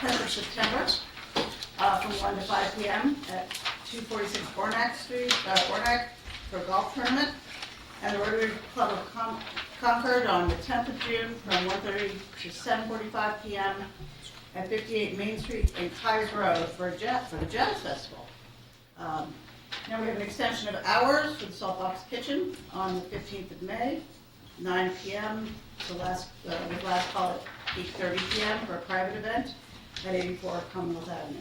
10th of September from 1 to 5 p.m. at 246 Ornack Street, Ornack, for a golf tournament. And the Rotary Club of Concord on the 10th of June from 1:30 to 7:45 p.m. at 58 Main Street and Keyes Road for the Jazz Festival. Now we have an extension of hours for the Saltbox Kitchen on the 15th of May, 9 p.m. to last call at 8:30 p.m. for a private event at 84 Commonwealth Avenue.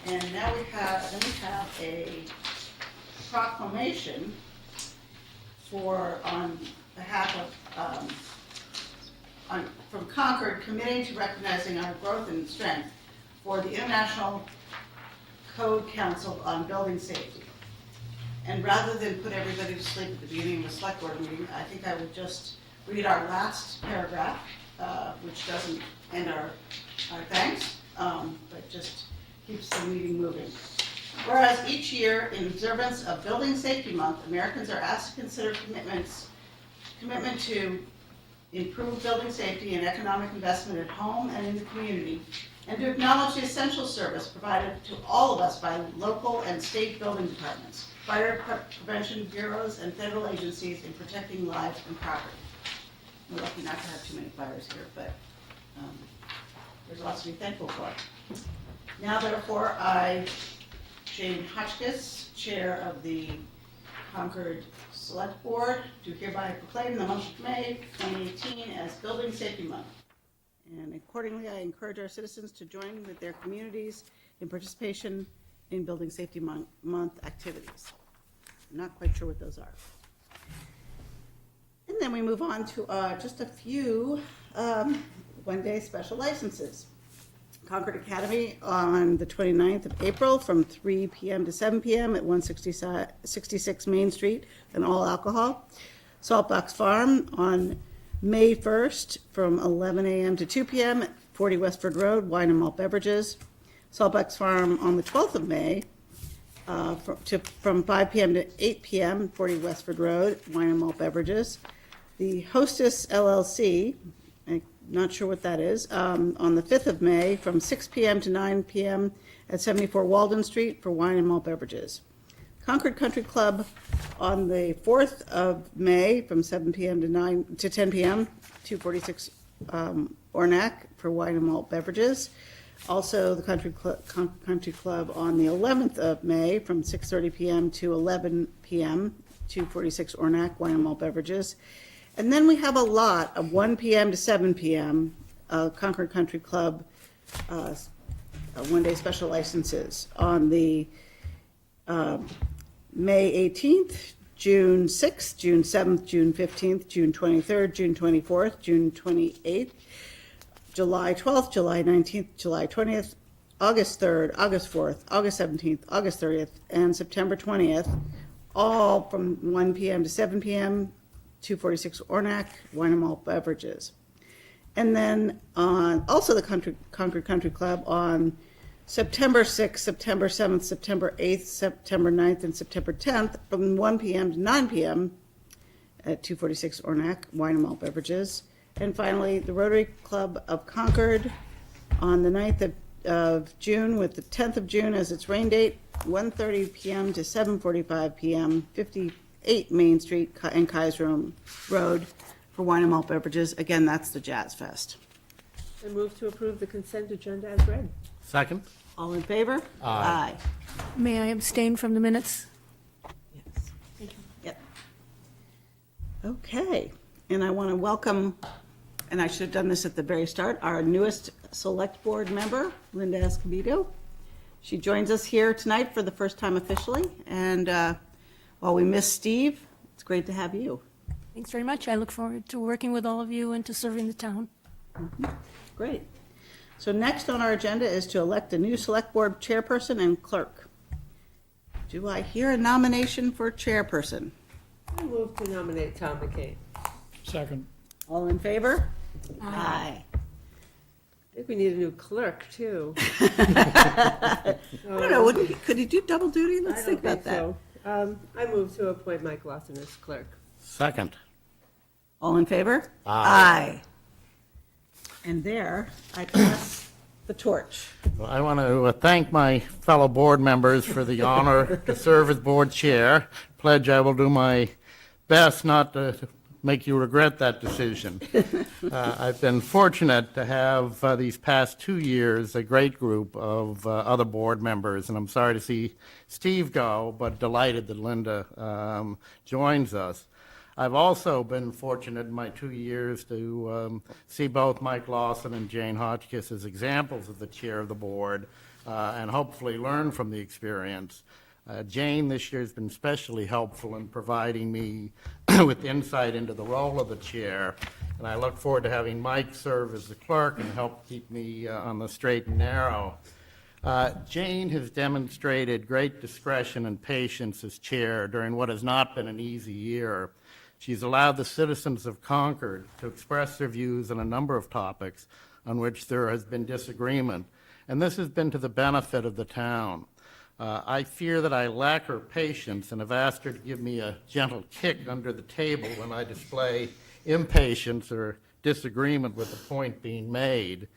And now we have a proclamation on behalf of from Concord, committing to recognizing our growth and strength for the International Code Council on Building Safety. And rather than put everybody to sleep at the beginning of a select board meeting, I think I would just read our last paragraph, which doesn't end our thanks, but just keeps the meeting moving. Whereas each year, in observance of Building Safety Month, Americans are asked to consider commitment to improve building safety and economic investment at home and in the community, and to acknowledge the essential service provided to all of us by local and state building departments, fire prevention bureaus, and federal agencies in protecting lives and property. We're lucky not to have too many fires here, but there's lots to be thankful for. Now, therefore, I, Jane Hotchkiss, Chair of the Concord Select Board, do hereby proclaim the month of May 2018 as Building Safety Month. And accordingly, I encourage our citizens to join with their communities in participation in Building Safety Month activities. I'm not quite sure what those are. And then we move on to just a few one-day special licenses. Concord Academy on the 29th of April from 3 p.m. to 7 p.m. at 166 Main Street, and all alcohol. Saltbox Farm on May 1st from 11 a.m. to 2 p.m. at 40 Westford Road, wine and malt beverages. Saltbox Farm on the 12th of May from 5 p.m. to 8 p.m., 40 Westford Road, wine and malt beverages. The Hostess LLC, I'm not sure what that is, on the 5th of May from 6 p.m. to 9 p.m. at 74 Walden Street for wine and malt beverages. Concord Country Club on the 4th of May from 7 p.m. to 10 p.m., 246 Ornack for wine and malt beverages. Also, the Country Club on the 11th of May from 6:30 p.m. to 11 p.m., 246 Ornack, wine and malt beverages. And then we have a lot of 1 p.m. to 7 p.m. Concord Country Club one-day special licenses on the May 18th, June 6th, June 7th, June 15th, June 23rd, June 24th, June 28th, July 12th, July 19th, July 20th, August 3rd, August 4th, August 17th, August 30th, and September 20th, all from 1 p.m. to 7 p.m., 246 Ornack, wine and malt beverages. And then also the Concord Country Club on September 6th, September 7th, September 8th, September 9th, and September 10th from 1 p.m. to 9 p.m. at 246 Ornack, wine and malt beverages. And finally, the Rotary Club of Concord on the 9th of June with the 10th of June as its rain date, 1:30 p.m. to 7:45 p.m., 58 Main Street and Keyes Road for wine and malt beverages. Again, that's the Jazz Fest. I move to approve the consent agenda as read. Second. All in favor? Aye. May I abstain from the minutes? Yes. Yep. Okay, and I want to welcome, and I should have done this at the very start, our newest select board member, Linda Escobedo. She joins us here tonight for the first time officially, and while we miss Steve, it's great to have you. Thanks very much. I look forward to working with all of you and to serving the town. Mm-hmm. Great. So next on our agenda is to elect a new select board chairperson and clerk. Do I hear a nomination for chairperson? I move to nominate Tom McCain. Second. All in favor? Aye. I think we need a new clerk, too. I don't know, could he do double duty? Let's think about that. So. I move to appoint Mike Lawson as clerk. Second. All in favor? Aye. And there, I pass the torch. Well, I want to thank my fellow board members for the honor to serve as board chair. Pledge I will do my best not to make you regret that decision. I've been fortunate to have these past 2 years a great group of other board members, and I'm sorry to see Steve go, but delighted that Linda joins us. I've also been fortunate in my 2 years to see both Mike Lawson and Jane Hotchkiss as examples of the chair of the board and hopefully learn from the experience. Jane this year has been especially helpful in providing me with insight into the role of the chair, and I look forward to having Mike serve as the clerk and help keep me on the straight and narrow. Jane has demonstrated great discretion and patience as chair during what has not been an easy year. She's allowed the citizens of Concord to express their views on a number of topics on which there has been disagreement, and this has been to the benefit of the town. I fear that I lack her patience and have asked her to give me a gentle kick under the table when I display impatience or disagreement with the point being made.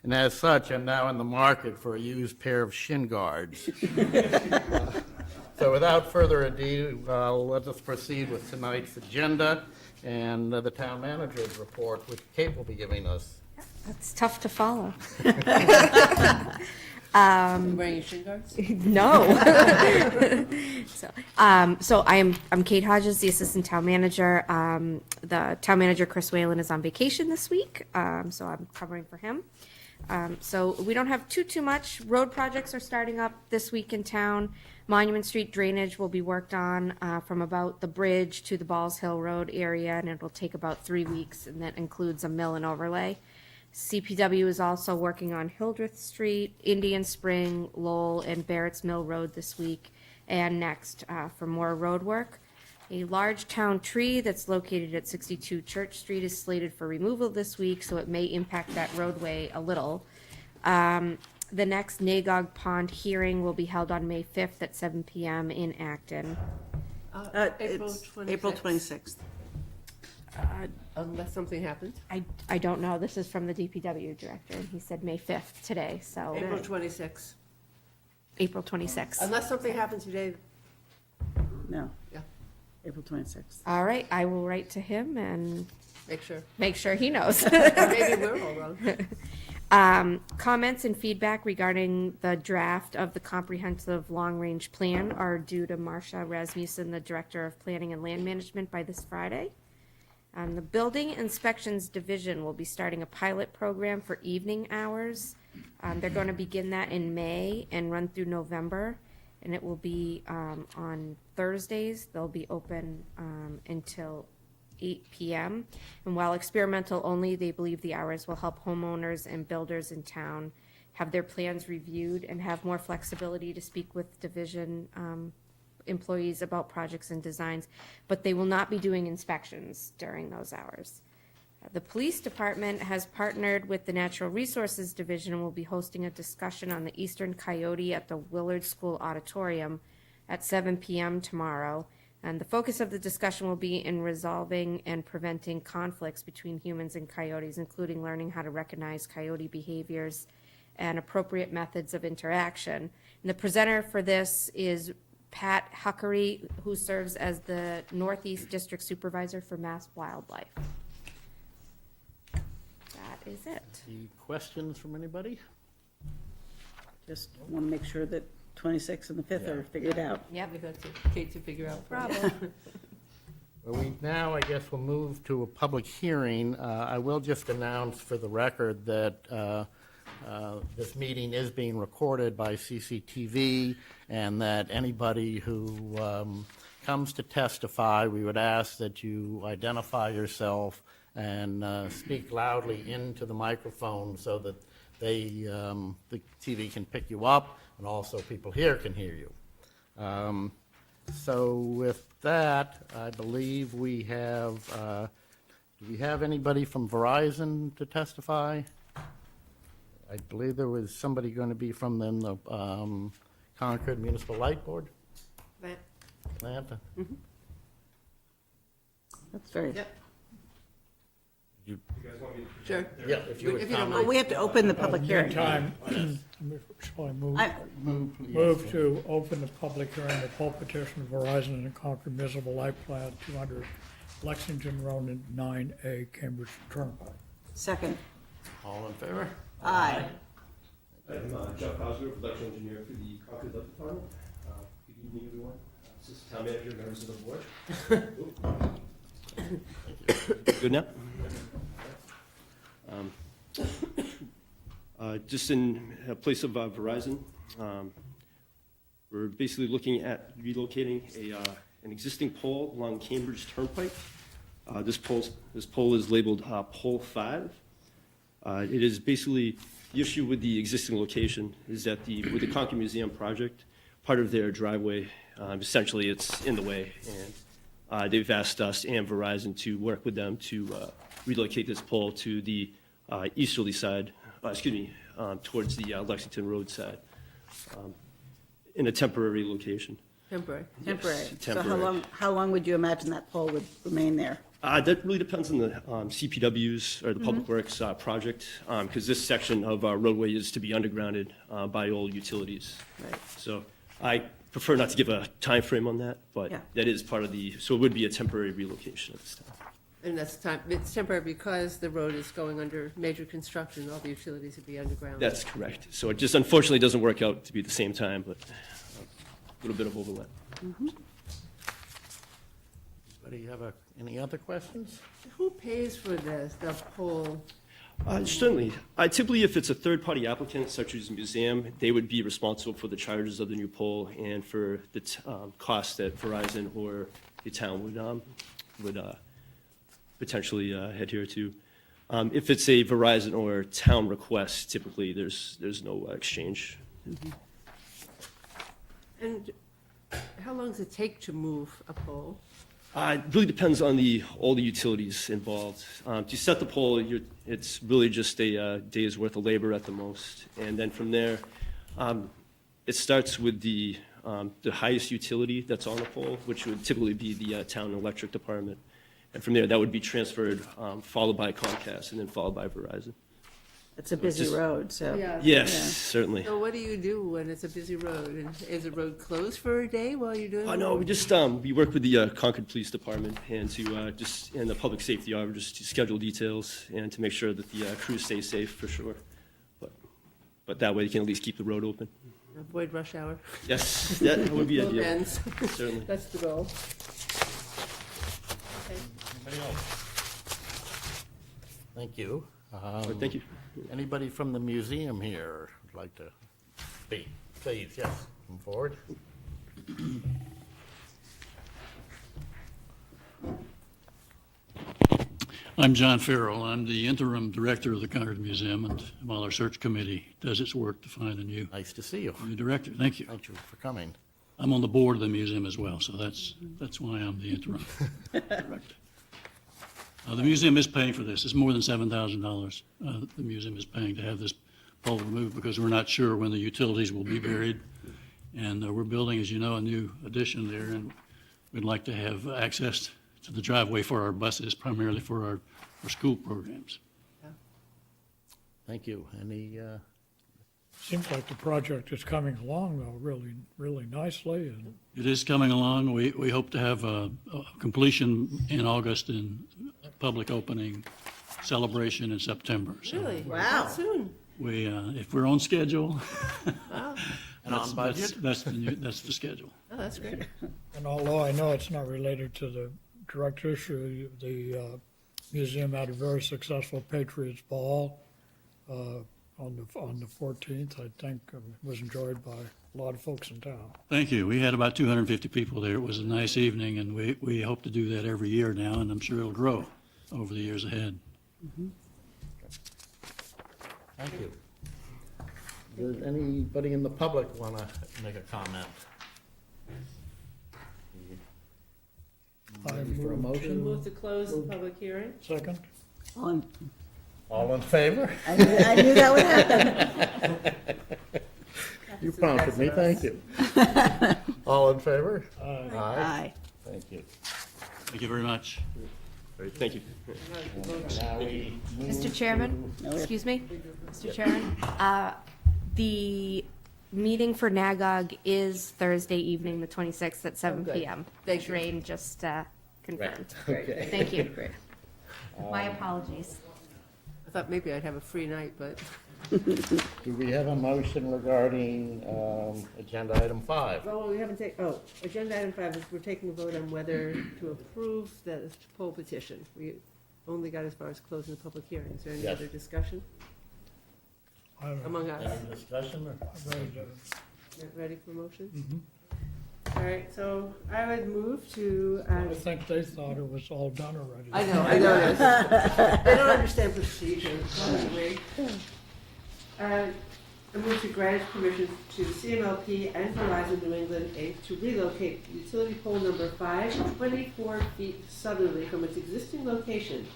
And as such, I'm now in the market for a used pair of shin guards. So without further ado, let us proceed with tonight's agenda and the town manager's report, which Kate will be giving us. That's tough to follow. Wearing your shin guards? No. So I'm Kate Hodges, the assistant town manager. The town manager, Chris Whalen, is on vacation this week, so I'm covering for him. So we don't have too much. Road projects are starting up this week in town. Monument Street drainage will be worked on from about the bridge to the Balls Hill Road area, and it will take about 3 weeks, and that includes a mill and overlay. CPW is also working on Hildreth Street, Indian Spring, Lowell, and Barrett's Mill Road this week and next for more road work. A large town tree that's located at 62 Church Street is slated for removal this week, so it may impact that roadway a little. The next Nagog Pond hearing will be held on May 5th at 7 p.m. in Acton. April April 26th. 26th. Unless something happens. I don't know. This is from the DPW director, and he said May 5th today, so April 26th. April 26th. Unless something happens today. No, Yeah, April 26th. All right, I will write to him and make sure. he knows. Or maybe we're all wrong. Comments and feedback regarding the draft of the comprehensive long-range plan are due to Marcia Rasmussen, the Director of Planning and Land Management, by this Friday. The Building Inspections Division will be starting a pilot program for evening hours. They're going to begin that in May and run through November, and it will be on Thursdays. They'll be open until 8 p.m. And while experimental only, they believe the hours will help homeowners and builders in town have their plans reviewed and have more flexibility to speak with division employees about projects and designs, but they will not be doing inspections during those hours. The police department has partnered with the Natural Resources Division and will be hosting a discussion on the eastern coyote at the Willard School Auditorium at 7 p.m. tomorrow. And the focus of the discussion will be in resolving and preventing conflicts between humans and coyotes, including learning how to recognize coyote behaviors and appropriate methods of interaction. And the presenter for this is Pat Huckery, who serves as the Northeast District Supervisor for Mass Wildlife. That is it. Any questions from anybody? Just want to make sure that 26th and the 5th are figured out. Yep. Leave that to Kate to figure out. Problem. Well, we now, I guess, will move to a public hearing. I will just announce for the record that this meeting is being recorded by CCTV, and that anybody who comes to testify, we would ask that you identify yourself and speak loudly into the microphone so that the TV can pick you up, and also people here can hear you. So with that, I believe we have, do we have anybody from Verizon to testify? I believe there was somebody going to be from the Concord Municipal Light Board? Atlanta. That's very, Yep. Did Sure. Yeah, if you would If you don't comment. Well, we have to open the public hearing. Meantime, shall I move? Move to open the public hearing, the poll petition Verizon and Concord Municipal Life Plan 200 Lexington Road 9A, Cambridge Turnpike. Second. All in favor? Aye. I'm Jeff Cosgrove, production engineer for the Concord Health Department. Good evening, everyone. Assistant Town Manager, members of the board. Good now? Just in place of Verizon, we're basically looking at relocating an existing pole along Cambridge Turnpike. This pole is labeled Pole 5. It is basically, the issue with the existing location is that with the Concord Museum project, part of their driveway, essentially it's in the way, and they've asked us and Verizon to work with them to relocate this pole to the easterly side, towards the Lexington Road side, in a temporary location. Temporary. Temporary. Yes, So temporary. how long would you imagine that pole would remain there? That really depends on the CPW's or the Public Works project, because this section of our roadway is to be undergrounded by old utilities. Right. So I prefer not to give a time frame on that, but Yeah. that is part of so it would be a temporary relocation at this time. And it's temporary because the road is going under major construction, all the utilities would be underground. That's correct. So it just unfortunately doesn't work out to be at the same time, but a little bit of overlap. Anybody have any other questions? Who pays for this, the pole? Certainly. Typically, if it's a third-party applicant, such as a museum, they would be responsible for the charges of the new pole and for the cost that Verizon or the town would potentially adhere to. If it's a Verizon or town request, typically there's no exchange. And how long does it take to move a pole? It really depends on all the utilities involved. To set the pole, it's really just a day's worth of labor at the most. And then from there, it starts with the highest utility that's on the pole, which would typically be the town electric department. And from there, that would be transferred, followed by Comcast, and then followed by Verizon. It's a busy Just- road, so. Yeah. Yes, Yeah. certainly. So what do you do when it's a busy road? And is the road closed for a day while you're doing it? No, we just we work with the Concord Police Department and and the public safety officers to schedule details and to make sure that the crews stay safe for sure. But that way, you can at least keep the road open. Avoid rush hour. Yes, that would be Both ideal. ends. Certainly. That's the goal. Okay. Anybody else? Thank you. Thank you. Anybody from the museum here would like to speak? Please, yes, come forward. I'm John Farrell. I'm the interim director of the Concord Museum, and while our search committee does its work to find a new Nice to see you. director, thank you. Thank you for coming. I'm on the board of the museum as well, so that's why I'm the interim director. The museum is paying for this. It's more than $7,000 the museum is paying to have this pole removed because we're not sure when the utilities will be buried. And we're building, as you know, a new addition there, and we'd like to have access to the driveway for our buses, primarily for our school programs. Thank you. Any, Seems like the project is coming along, though, really, really nicely, and It is coming along. We hope to have a completion in August and public opening celebration in September. So Really? Wow. That soon? we, if we're on schedule, Wow. and on budget? that's the schedule. Oh, that's great. and although I know it's not related to the direct issue, the museum had a very successful Patriots Ball on the 14th. I think it was enjoyed by a lot of folks in town. Thank you. We had about 250 people there. It was a nice evening, and we hope to do that every year now, and I'm sure it'll grow over the years ahead. Thank you. Does anybody in the public want to make a comment? I Ready for a move motion? Move to close the public hearing? Second? All in favor? I knew that would happen. You prompted me, thank you. All in favor? Aye. Aye. Thank you. Thank you very much. Great, thank you. Now we move Mr. Chairman, excuse me, Mr. Chairman, the meeting for NAGOG is Thursday evening, the 26th at 7 good. PM. Thank you. Rain just confirmed. Okay. Thank you. My apologies. I thought maybe I'd have a free night, but Do we have a motion regarding agenda item 5? well, we haven't taken, agenda item 5 is we're taking a vote on whether to approve the poll petition. We only got as far as closing the public hearing. Is there any Yes. other discussion I'm among us? Any discussion? Or? ready to, Ready for motion? All right, so I would move to, I think they thought it was all done already. I know this. They don't understand procedure. Anyway. I move to grant permission to CMLP and Verizon New England Inc. to relocate utility pole number 5, 24 feet southerly from its existing location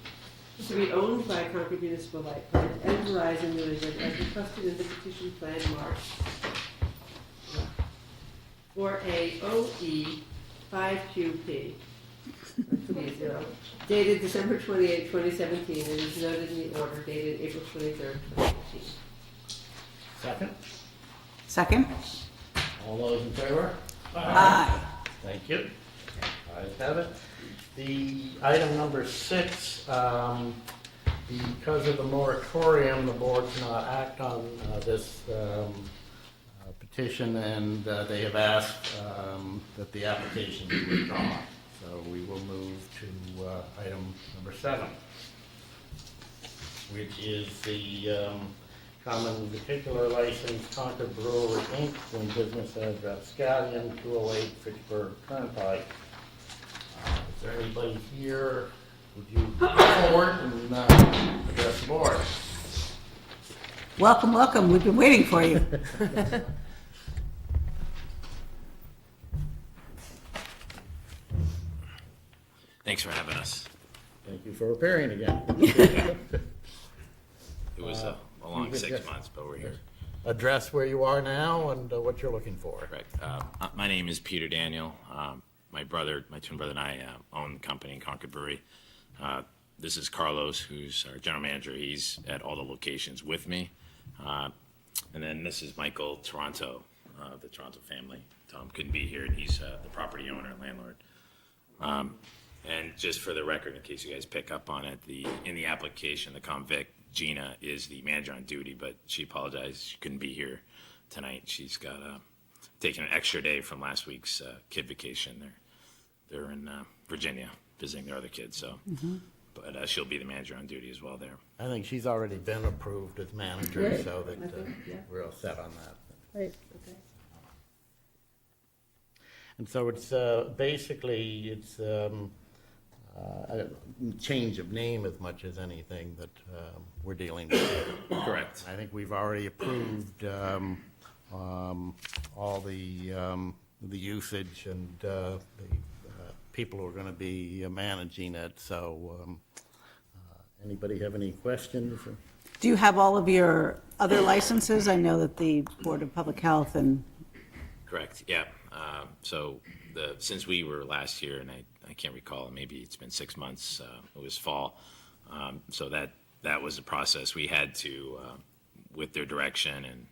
to be owned by Concord Municipal Light Plant and Verizon New England as requested in the petition plan marked for a OE 5QP, dated December 28, 2017, and is noted in the order dated April 23rd, 2018. Second? Second? All those in favor? Aye. Thank you. Ayes have it. The item number 6, because of the moratorium, the board cannot act on this petition, and they have asked that the application be withdrawn. So we will move to item number 7, which is the common particular license Concord Brewery Inc. doing business as Rapscallion, 208 Fitchburg Turnpike. Is there anybody here? Would you come forward and address the board? Welcome, welcome. We've been waiting for you. Thanks for having us. Thank you for appearing again. It was a long you could 6 just- months, but we're here. Address where you are now and what you're looking for. Correct. My name is Peter Daniel. My twin brother and I own the company in Concord Brewery. This is Carlos, who's our general manager. He's at all the locations with me. And then this is Michael Toronto, the Toronto family. Tom couldn't be here, and he's the property owner and landlord. And just for the record, in case you guys pick up on it, in the application, the convict, Gina, is the manager on duty, but she apologized. She couldn't be here tonight. She's got taken an extra day from last week's kid vacation. They're in Virginia visiting their other kids, so. But she'll be the manager on duty as well there. I think she's already been approved as manager, Great. so that I think, yeah. we're all set on that. Right, okay. And so it's basically, it's a change of name as much as anything that we're dealing with. Correct. I think we've already approved all the usage and the people who are going to be managing it. So anybody have any questions? Do you have all of your other licenses? I know that the Board of Public Health and, Correct, yeah. So since we were last year, and I can't recall, maybe it's been 6 months, it was fall. So that was the process. We had to, with their direction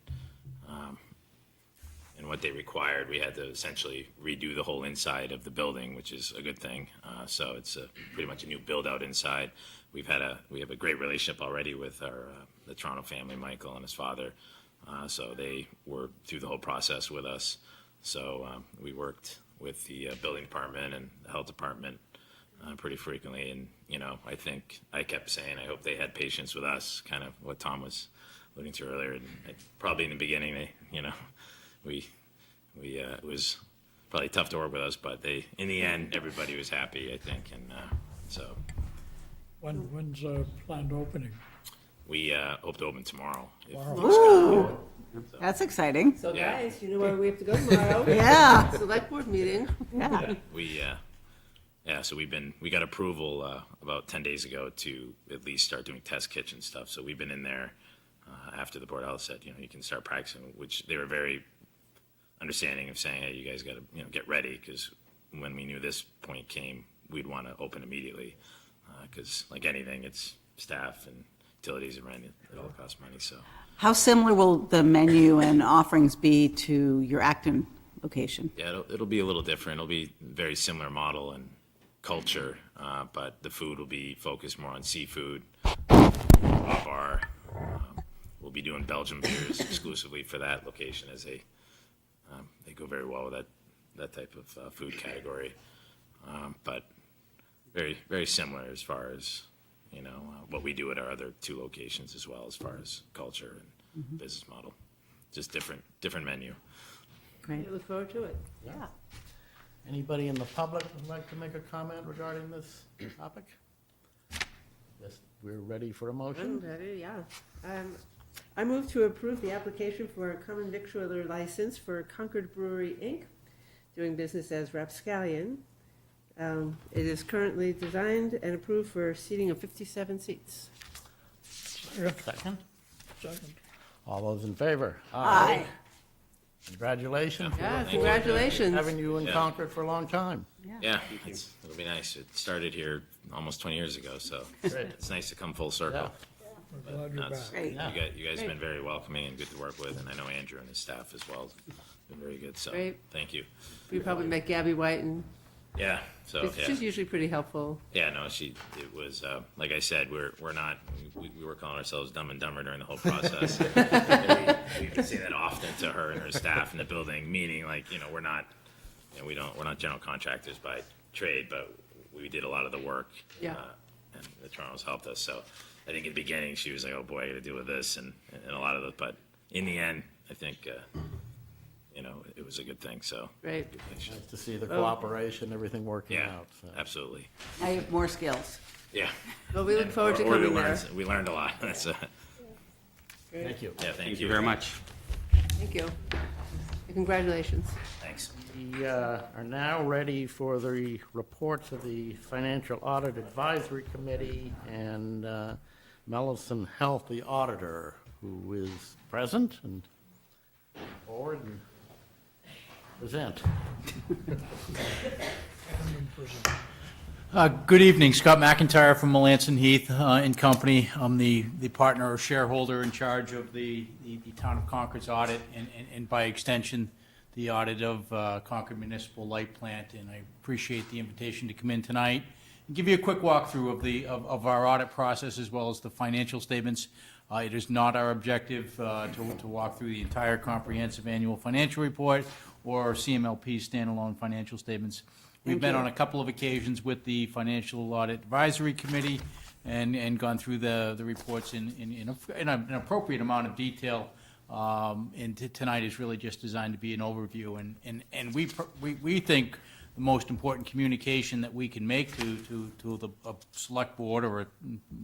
and what they required, we had to essentially redo the whole inside of the building, which is a good thing. So it's pretty much a new build out inside. We have a great relationship already with the Toronto family, Michael and his father. So they were through the whole process with us. So we worked with the building department and the health department pretty frequently. And, I think I kept saying, I hope they had patience with us, kind of what Tom was alluding to earlier. And probably in the beginning, it was probably tough to work with us, but in the end, everybody was happy, I think. And so When's planned opening? we hope to open tomorrow. ooh, that's exciting. So Yeah. guys, you know where we have to go tomorrow? Yeah. Select board meeting. Yeah. So we got approval about 10 days ago to at least start doing test kitchen stuff. So we've been in there after the board of health said, you can start practicing, which they were very understanding of saying, hey, you guys got to, get ready, because when we knew this point came, we'd want to open immediately. because like anything, it's staff and utilities and rent, it all costs money, so. How similar will the menu and offerings be to your Acton location? Yeah, it'll be a little different. It'll be very similar model and culture, but the food will be focused more on seafood, raw bar. We'll be doing Belgian beers exclusively for that location, as they go very well with that type of food category. But very, very similar as far as, what we do at our other 2 locations as well, as far as culture and business model. Just different menu. Great. I look forward to it. Yeah. Anybody in the public would like to make a comment regarding this topic? Yes, we're ready for a I'm motion. ready, yeah. I move to approve the application for a common victualler license for Concord Brewery, Inc., doing business as Rapscallion. It is currently designed and approved for seating of 57 seats. Second. Second. All those in favor? Aye. Congratulations. Yeah, congratulations. Having you in Yeah. Concord for a long time. Yeah, it'll be nice. It started here almost 20 years ago, so Great. it's nice to come full circle. We're glad you're That's- back. Great. Yeah. You guys have been very welcoming and good to work with, and I know Andrew and his staff as well have been very good, so Great. thank you. We probably met Gabby White, and Yeah, so, yeah. she's usually pretty helpful. Yeah, no, it was, like I said, we're not, we were calling ourselves Dumb and Dumber during the whole process. We say that often to her and her staff in the building, meaning like, we're not, we're not general contractors by trade, but we did a lot of the work. Yeah. And the Toronto's helped us, so I think in the beginning, she was like, oh boy, I gotta deal with this and a lot of it, but in the end, I think, it was a good thing, so. Right. Nice to see the cooperation, everything working Yeah, out. So. absolutely. I have more skills. Yeah. Well, we look forward to Or we coming there. learned- We learned a lot. That's, Thank you. yeah, Thank you very much. Thank you. And congratulations. Thanks. We are now ready for the reports of the Financial Audit Advisory Committee and Mellison Health, the auditor, who is present and forward and present. Good evening, Scott McIntyre from Melanson Heath and Company. I'm the partner or shareholder in charge of the Town of Concord's audit and by extension, the audit of Concord Municipal Light Plant. And I appreciate the invitation to come in tonight and give you a quick walkthrough of our audit process as well as the financial statements. It is not our objective to walk through the entire comprehensive annual financial report or CMLP's standalone financial statements. We've met on a couple of occasions with the Financial Audit Advisory Committee and gone through the reports in an appropriate amount of detail. And tonight is really just designed to be an overview. And we think the most important communication that we can make to the select board or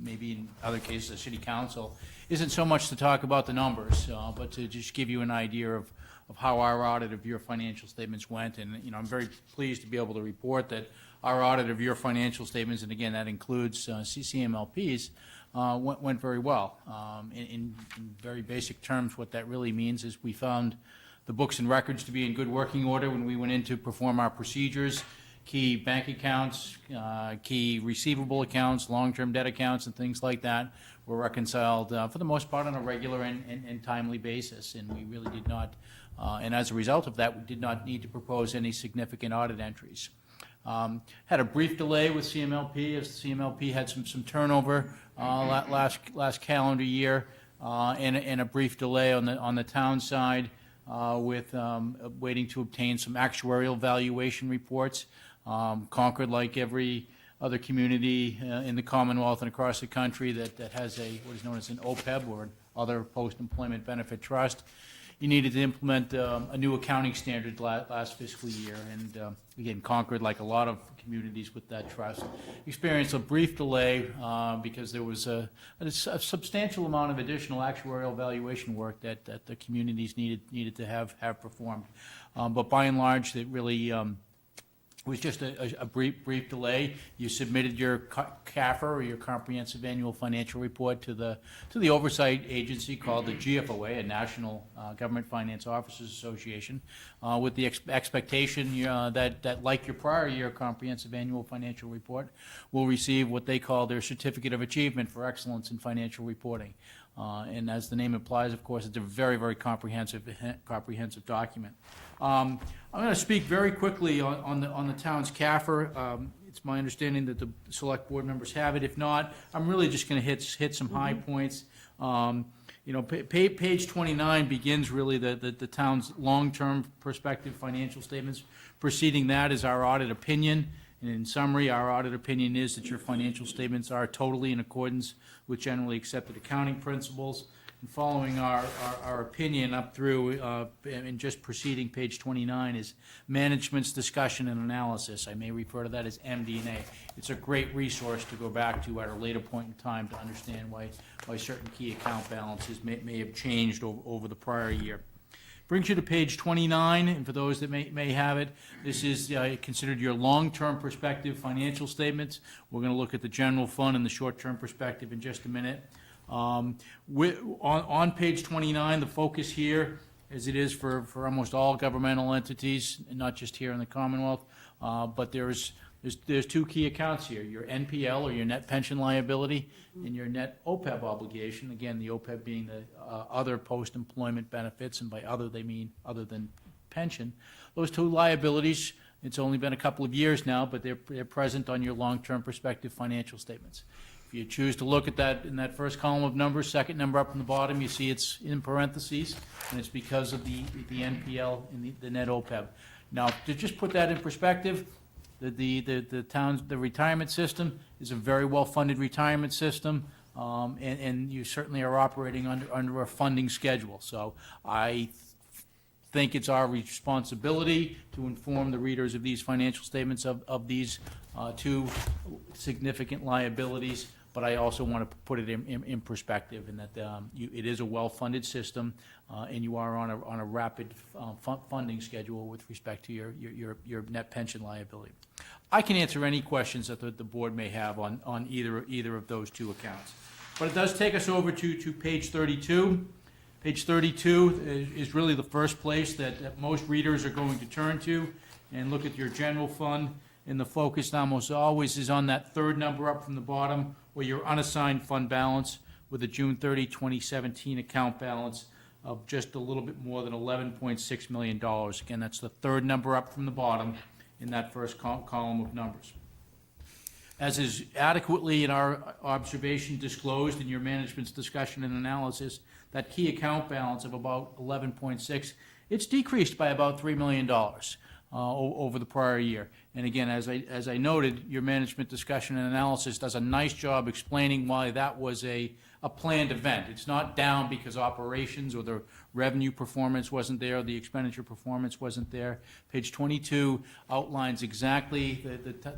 maybe in other cases the city council isn't so much to talk about the numbers, but to just give you an idea of how our audit of your financial statements went. And, I'm very pleased to be able to report that our audit of your financial statements, and again, that includes CMLPs, went very well. In very basic terms, what that really means is we found the books and records to be in good working order when we went in to perform our procedures. Key bank accounts, key receivable accounts, long-term debt accounts, and things like that were reconciled for the most part on a regular and timely basis. And we really did not, and as a result of that, we did not need to propose any significant audit entries. Had a brief delay with CMLP as CMLP had some turnover last calendar year, and a brief delay on the town side with waiting to obtain some actuarial valuation reports. Concord, like every other community in the Commonwealth and across the country that has what is known as an OPEB or other post-employment benefit trust, you needed to implement a new accounting standard last fiscal year. And again, Concord, like a lot of communities with that trust, experienced a brief delay because there was a substantial amount of additional actuarial valuation work that the communities needed to have performed. But by and large, it really was just a brief delay. You submitted your CAFR, or your Comprehensive Annual Financial Report, to the oversight agency called the GFOA, a National Government Finance Officers Association, with the expectation that, like your prior year Comprehensive Annual Financial Report, will receive what they call their Certificate of Achievement for Excellence in Financial Reporting. And as the name implies, of course, it's a very, very comprehensive document. I'm going to speak very quickly on the town's CAFR. It's my understanding that the select board members have it. If not, I'm really just going to hit some high points. Page 29 begins really the town's long-term perspective financial statements. Preceding that is our audit opinion. And in summary, our audit opinion is that your financial statements are totally in accordance with generally accepted accounting principles. And following our opinion up through, and just preceding page 29 is management's discussion and analysis. I may refer to that as MD&A. It's a great resource to go back to at a later point in time to understand why certain key account balances may have changed over the prior year. Brings you to page 29, and for those that may have it, this is considered your long-term perspective financial statements. We're going to look at the general fund and the short-term perspective in just a minute. On page 29, the focus here, as it is for almost all governmental entities, and not just here in the Commonwealth, but there's two key accounts here: your NPL, or your net pension liability, and your net OPEB obligation. Again, the OPEB being the other post-employment benefits, and by other they mean other than pension. Those two liabilities, it's only been a couple of years now, but they're present on your long-term perspective financial statements. If you choose to look at that in that first column of numbers, second number up from the bottom, you see it's in parentheses, and it's because of the NPL and the net OPEB. Now, to just put that in perspective, the retirement system is a very well-funded retirement system, and you certainly are operating under a funding schedule. So I think it's our responsibility to inform the readers of these financial statements of these two significant liabilities, but I also want to put it in perspective, and that it is a well-funded system, and you are on a rapid funding schedule with respect to your net pension liability. I can answer any questions that the board may have on either of those two accounts. But it does take us over to page 32. Page 32 is really the first place that most readers are going to turn to and look at your general fund. And the focus almost always is on that third number up from the bottom, or your unassigned fund balance, with a June 30, 2017 account balance of just a little bit more than $11.6 million. Again, that's the third number up from the bottom in that first column of numbers. As is adequately in our observation disclosed in your management's discussion and analysis, that key account balance of about 11.6, it's decreased by about $3 million over the prior year. And again, as I noted, your management discussion and analysis does a nice job explaining why that was a planned event. It's not down because operations or the revenue performance wasn't there, the expenditure performance wasn't there. Page 22 outlines exactly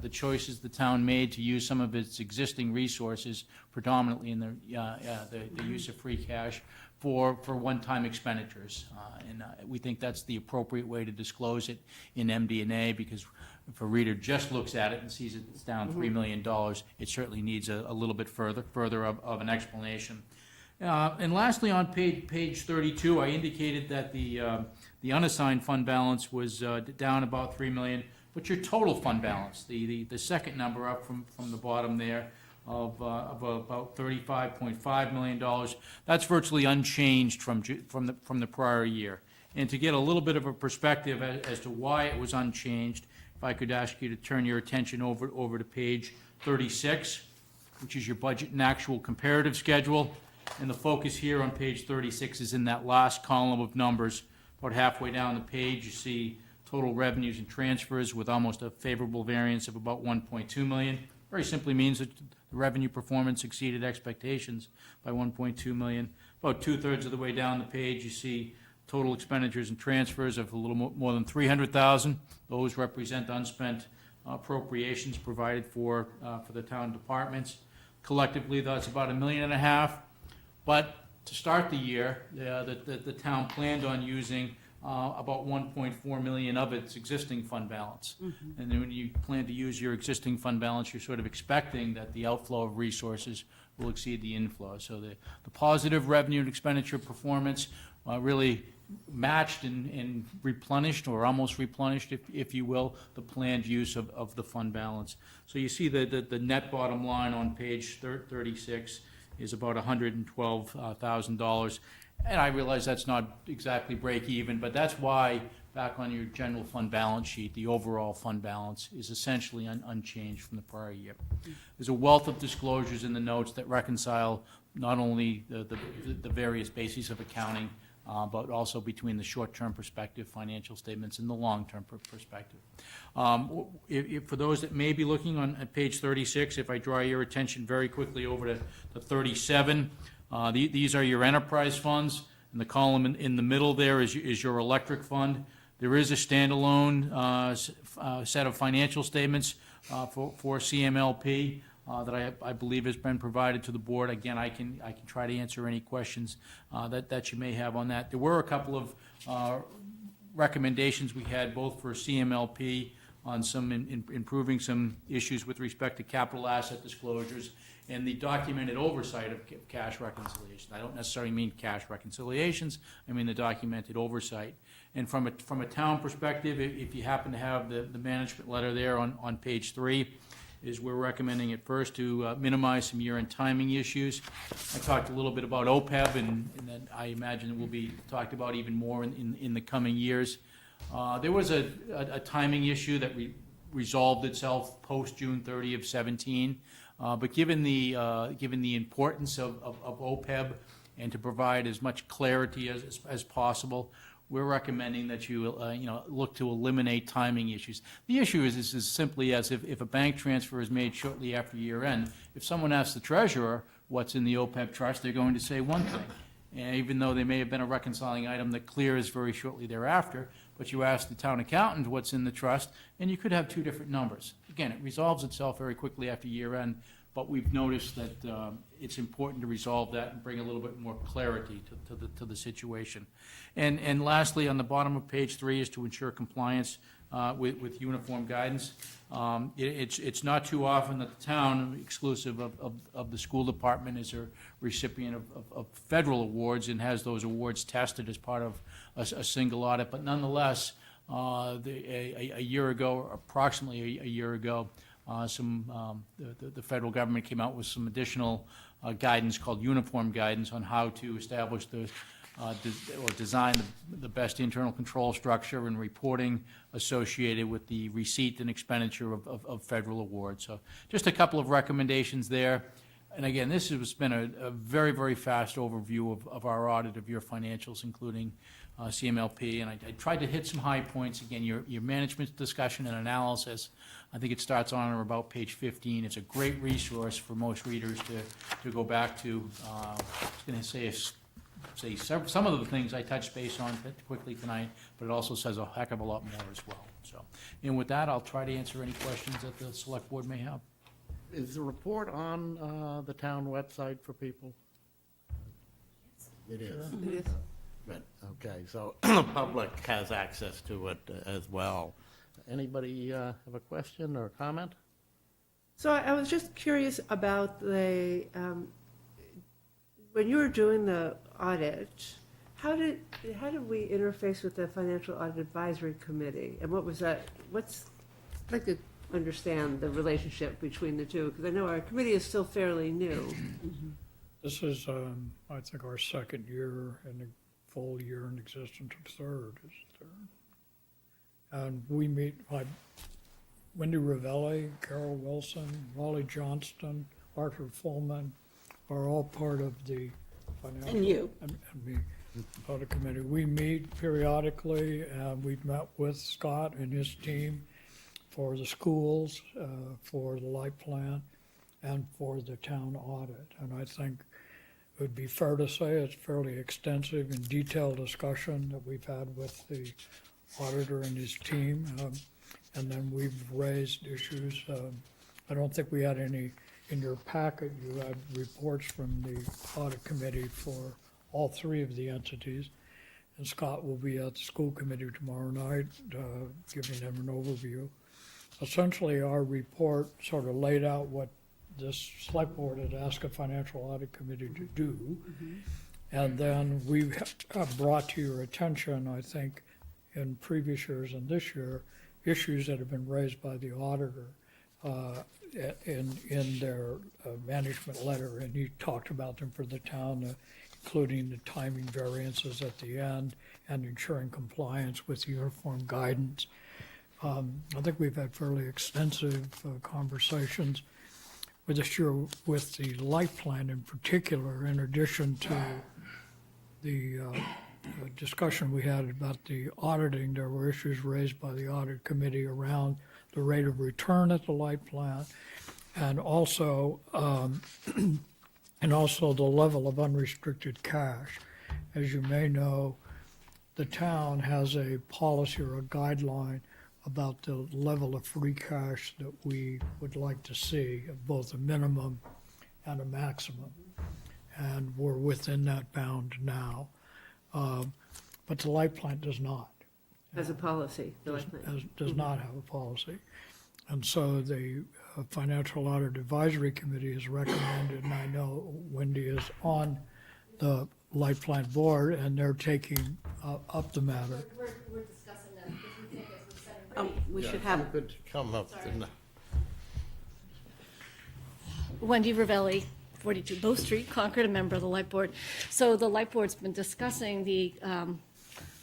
the choices the town made to use some of its existing resources, predominantly in the use of free cash, for one-time expenditures. And we think that's the appropriate way to disclose it in MD&A, because if a reader just looks at it and sees it's down $3 million, it certainly needs a little bit further of an explanation. And lastly, on page 32, I indicated that the unassigned fund balance was down about $3 million, but your total fund balance, the second number up from the bottom there, of about $35.5 million. That's virtually unchanged from the prior year. And to get a little bit of a perspective as to why it was unchanged, if I could ask you to turn your attention over to page 36, which is your budget and actual comparative schedule. And the focus here on page 36 is in that last column of numbers. About halfway down the page, you see total revenues and transfers with almost a favorable variance of about $1.2 million. Very simply means that the revenue performance exceeded expectations by $1.2 million. About two-thirds of the way down the page, you see total expenditures and transfers of a little more than $300,000. Those represent unspent appropriations provided for the town departments. Collectively, that's about $1.5 million. But to start the year, the town planned on using about 1.4 million of its existing fund balance. And then when you plan to use your existing fund balance, you're sort of expecting that the outflow of resources will exceed the inflow. So the positive revenue and expenditure performance really matched and replenished, or almost replenished, if you will, the planned use of the fund balance. So you see the net bottom line on page 36 is about $112,000. And I realize that's not exactly break even, but that's why, back on your general fund balance sheet, the overall fund balance is essentially unchanged from the prior year. There's a wealth of disclosures in the notes that reconcile not only the various bases of accounting, but also between the short-term perspective financial statements and the long-term perspective. For those that may be looking at page 36, if I draw your attention very quickly over to 37, these are your enterprise funds, and the column in the middle there is your electric fund. There is a standalone set of financial statements for CMLP that I believe has been provided to the board. Again, I can try to answer any questions that you may have on that. There were a couple of recommendations we had both for CMLP on some improving some issues with respect to capital asset disclosures and the documented oversight of cash reconciliation. I don't necessarily mean cash reconciliations, I mean the documented oversight. And from a town perspective, if you happen to have the management letter there on page 3, is we're recommending at first to minimize some year-end timing issues. I talked a little bit about OPEB, and then I imagine it will be talked about even more in the coming years. There was a timing issue that resolved itself post-June 30 of 17. But given the importance of OPEB and to provide as much clarity as possible, we're recommending that you look to eliminate timing issues. The issue is as simply as if a bank transfer is made shortly after year end, if someone asks the treasurer what's in the OPEB trust, they're going to say one thing. And even though there may have been a reconciling item that clears very shortly thereafter, but you ask the town accountant what's in the trust, and you could have two different numbers. Again, it resolves itself very quickly after year end, but we've noticed that it's important to resolve that and bring a little bit more clarity to the situation. And lastly, on the bottom of page 3 is to ensure compliance with uniform guidance. It's not too often that the town, exclusive of the school department, is a recipient of federal awards and has those awards tested as part of a single audit. But nonetheless, a year ago, or approximately a year ago, the federal government came out with some additional guidance called uniform guidance on how to establish or design the best internal control structure and reporting associated with the receipt and expenditure of federal awards. So just a couple of recommendations there. And again, this has been a very, very fast overview of our audit of your financials, including CMLP. And I tried to hit some high points. Again, your management discussion and analysis, I think it starts on or about page 15. It's a great resource for most readers to go back to. I was going to say some of the things I touched base on quickly tonight, but it also says a heck of a lot more as well. So, and with that, I'll try to answer any questions that the select board may have. Is the report on the town website for people? It is. It is. Good, okay, so the public has access to it as well. Anybody have a question or comment? So I was just curious about when you were doing the audit, how did we interface with the Financial Audit Advisory Committee? And what was that? I'd like to understand the relationship between the two, because I know our committee is still fairly new. This is, I think, our second year and a full year in existence, third. And we meet, like Wendy Ravelli, Carol Wilson, Wally Johnston, Arthur Fullman are all part of the financial. And you. And me, audit committee. We meet periodically, and we've met with Scott and his team for the schools, for the light plan, and for the town audit. And I think it would be fair to say it's fairly extensive and detailed discussion that we've had with the auditor and his team. And then we've raised issues. I don't think we had any in your packet. You had reports from the audit committee for all three of the entities. and Scott will be at the school committee tomorrow night, giving them an overview. Essentially, our report sort of laid out what this select board had asked a financial audit committee to do. And then we have brought to your attention, I think, in previous years and this year, issues that have been raised by the auditor in their management letter, and you talked about them for the town, including the timing variances at the end and ensuring compliance with uniform guidance. I think we've had fairly extensive conversations with this year with the life plan in particular, in addition to the discussion we had about the auditing. There were issues raised by the audit committee around the rate of return at the life plant, and also the level of unrestricted cash. As you may know, the town has a policy or a guideline about the level of free cash that we would like to see, both a minimum and a maximum. And we're within that bound now. But the life plant does not. As a policy, the life plan. Does not have a policy. And so the Financial Audit Advisory Committee has recommended, and I know Wendy is on the life plant board, and they're taking up the matter. We're discussing that because we think as we're setting We Yeah, should if have, you could come up. and- Wendy Ravelli, 42 Bow Street, Concord, a member of the Light Board. So the Light Board's been discussing the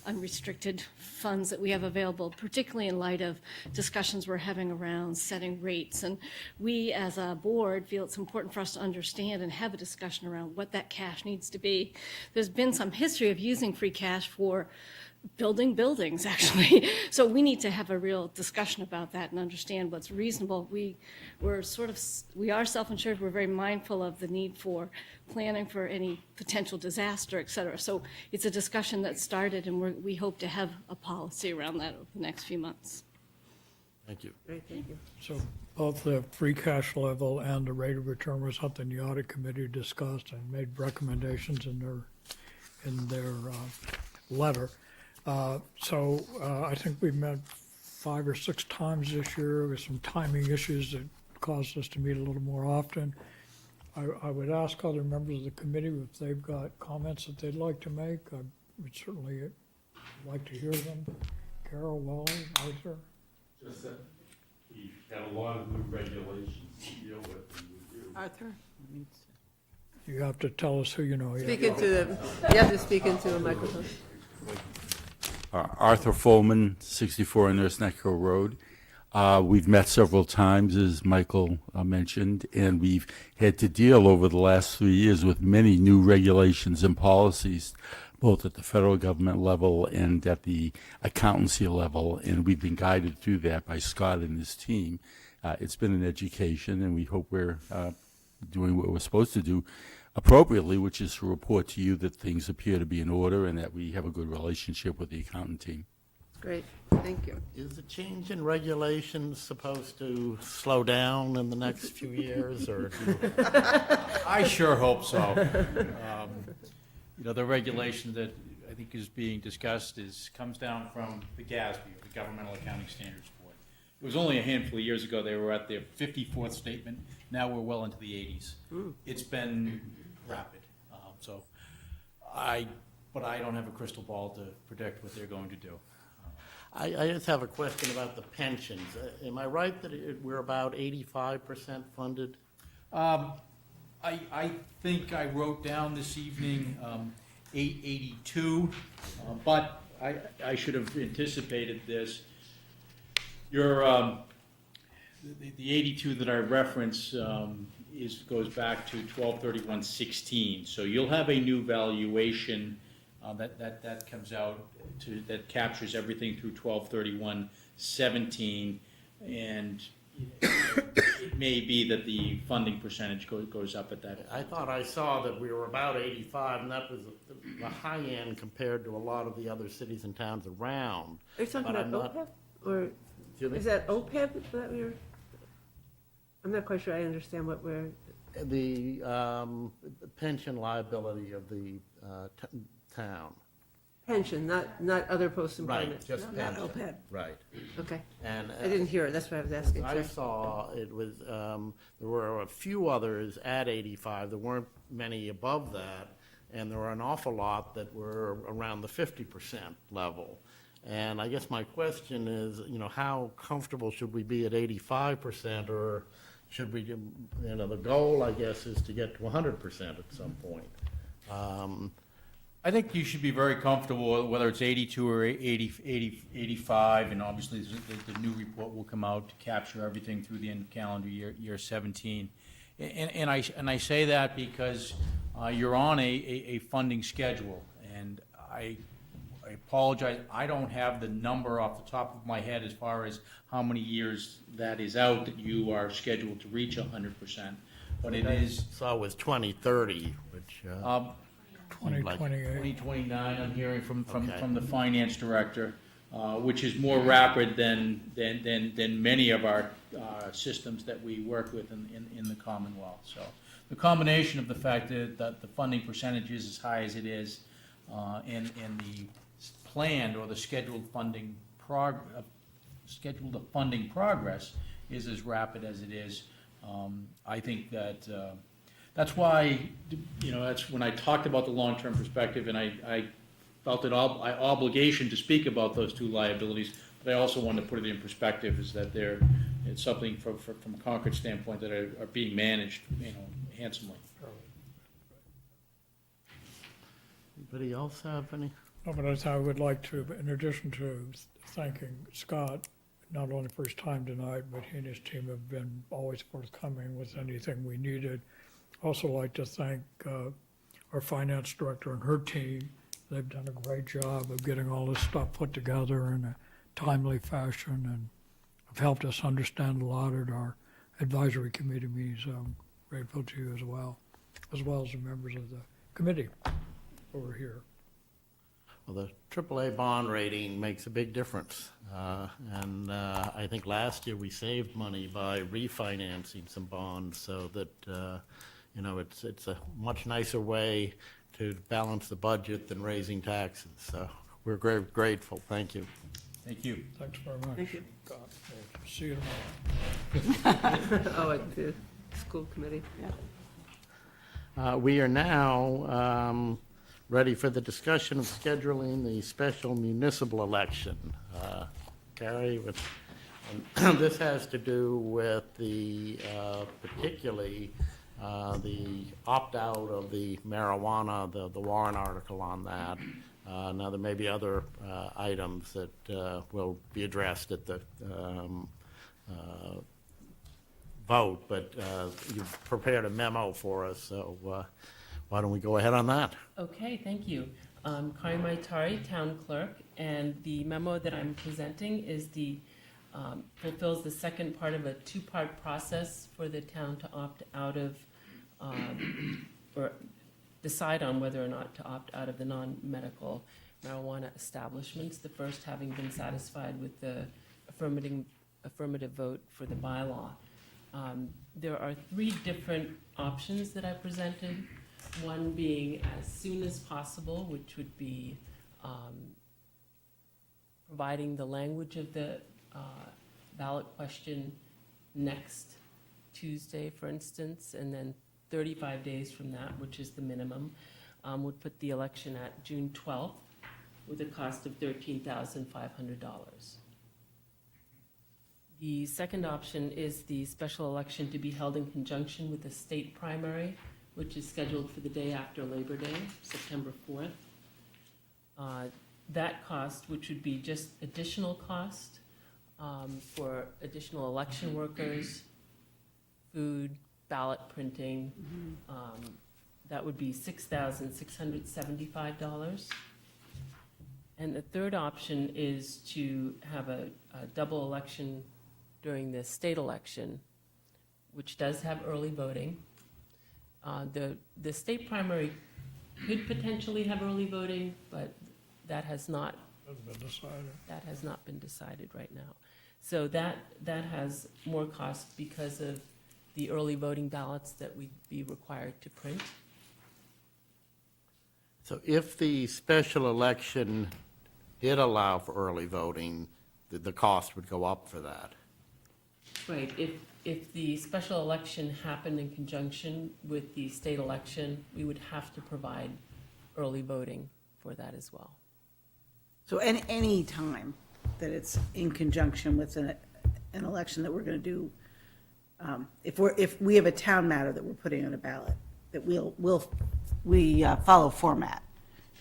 unrestricted funds that we have available, particularly in light of discussions we're having around setting rates. And we, as a board, feel it's important for us to understand and have a discussion around what that cash needs to be. There's been some history of using free cash for building buildings, actually. So we need to have a real discussion about that and understand what's reasonable. We are self-insured. We're very mindful of the need for planning for any potential disaster, et cetera. So it's a discussion that started, and we hope to have a policy around that over the next few months. Thank you. great, thank you. So both the free cash level and the rate of return was something the audit committee discussed and made recommendations in their letter. So I think we met 5 or 6 times this year with some timing issues that caused us to meet a little more often. I would ask other members of the committee if they've got comments that they'd like to make. I would certainly like to hear them. Carol, Wally, Arthur? Just that we've got a lot of new regulations to deal with and review. Arthur? You have to tell us who you know. Speak into the, you have to speak into a microphone. Arthur Folman, 64 Nurse Neck Hill Road. We've met several times, as Michael mentioned, and we've had to deal over the last 3 years with many new regulations and policies, both at the federal government level and at the accountancy level, and we've been guided through that by Scott and his team. It's been an education, and we hope we're doing what we're supposed to do appropriately, which is to report to you that things appear to be in order and that we have a good relationship with the accountant team. Great, thank you. Is the change in regulations supposed to slow down in the next few years, or? I sure hope so. The regulation that I think is being discussed comes down from the GASB, the Governmental Accounting Standards Board. It was only a handful of years ago they were at their 54th statement. Now we're well into the 80s. It's been rapid. But I don't have a crystal ball to predict what they're going to do. I just have a question about the pensions. Am I right that we're about 85% funded? I think I wrote down this evening 882, but I should have anticipated this. The 82 that I reference goes back to 12/31/16. So you'll have a new valuation that comes out that captures everything through 12/31/17, and it may be that the funding percentage goes up at that. I thought I saw that we were about 85, and that was the high end compared to a lot of the other cities and towns around. Are you talking But I'm about not- OPEB? Or Excuse me? is that OPEB that we're, I'm not quite sure I understand what we're, The pension liability of the town. Pension, not other post-employment. Right, just Not pension. OPEB. Right. Okay, And I didn't hear it, that's what I was asking. I Sorry. saw it was, there were a few others at 85. There weren't many above that. And there were an awful lot that were around the 50% level. And I guess my question is, how comfortable should we be at 85%, or should we, the goal, I guess, is to get to 100% at some point. I think you should be very comfortable, whether it's 82 or 85, and obviously the new report will come out to capture everything through the end of calendar year 17. And I say that because you're on a funding schedule, and I apologize, I don't have the number off the top of my head as far as how many years that is out that you are scheduled to reach 100%, but it is. So it was 2030, which, 2028. 2029, I'm hearing from Okay. the finance director, which is more rapid than many of our systems that we work with in the Commonwealth. So the combination of the fact that the funding percentage is as high as it is, and the planned or the scheduled funding progress is as rapid as it is. I think that that's why, that's when I talked about the long-term perspective, and I felt it my obligation to speak about those two liabilities, but I also wanted to put it in perspective, is that it's something from Concord's standpoint that are being managed, handsomely. anybody else have any? No, but I would like to, in addition to thanking Scott, not only for his time tonight, but he and his team have been always forthcoming with anything we needed. Also like to thank our finance director and her team. They've done a great job of getting all this stuff put together in a timely fashion, and have helped us understand a lot at our advisory committee meetings. I'm grateful to you as well as the members of the committee over here. Well, the AAA bond rating makes a big difference. And I think last year we saved money by refinancing some bonds, so that, it's a much nicer way to balance the budget than raising taxes. So we're grateful. Thank you. Thank you. Thanks very much. Thank you. Scott. We'll see you tomorrow. Oh, at the school committee. We are now ready for the discussion of scheduling the special municipal election. Carrie, this has to do with the, particularly, the opt-out of the marijuana, the Warren article on that. Now, there may be other items that will be addressed at the vote, but you've prepared a memo for us, so why don't we go ahead on that? Okay, thank you. Kari Maitari, Town Clerk, and the memo that I'm presenting is fulfills the second part of a two-part process for the town to opt out of, or decide on whether or not to opt out of the non-medical marijuana establishments. The first having been satisfied with the affirmative vote for the bylaw. There are three different options that I presented. One being as soon as possible, which would be providing the language of the ballot question next Tuesday, for instance, and then 35 days from that, which is the minimum, would put the election at June 12th with a cost of $13,500. The second option is the special election to be held in conjunction with the state primary, which is scheduled for the day after Labor Day, September 4th. That cost, which would be just additional cost for additional election workers, food, ballot printing, that would be $6,675. And the third option is to have a double election during the state election, which does have early voting. The state primary could potentially have early voting, but that has not been decided right now. So that has more cost because of the early voting ballots that we'd be required to print. So if the special election did allow for early voting, the cost would go up for that. Right, if the special election happened in conjunction with the state election, we would have to provide early voting for that as well. So any time that it's in conjunction with an election that we're going to do, if we have a town matter that we're putting on a ballot, that we follow format,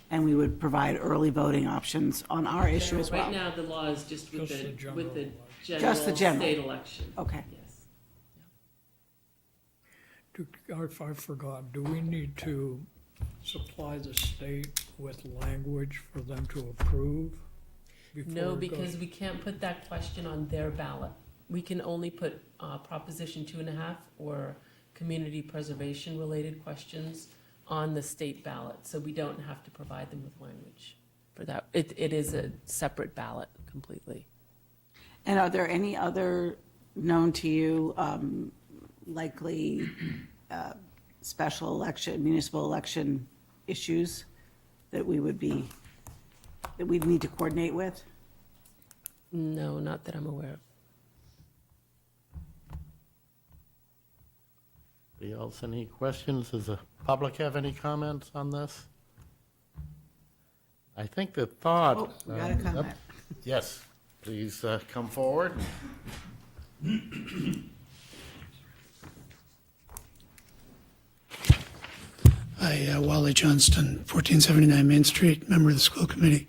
and we would provide early voting options on our issue as well. Right now, the law is just with Just the the general general Just the general. state election. Okay. Yes. I forgot, do we need to supply the state with language for them to approve? before No, it because goes? we can't put that question on their ballot. We can only put Proposition 2.5 or community preservation-related questions on the state ballot, so we don't have to provide them with language for that. It is a separate ballot completely. And are there any other known to you likely special election, municipal election issues that we'd need to coordinate with? No, not that I'm aware of. Anybody else, any questions? Does the public have any comments on this? I think the thought. Oh, we got a comment. Yes, please come forward. Hi, Wally Johnston, 1479 Main Street, member of the school committee.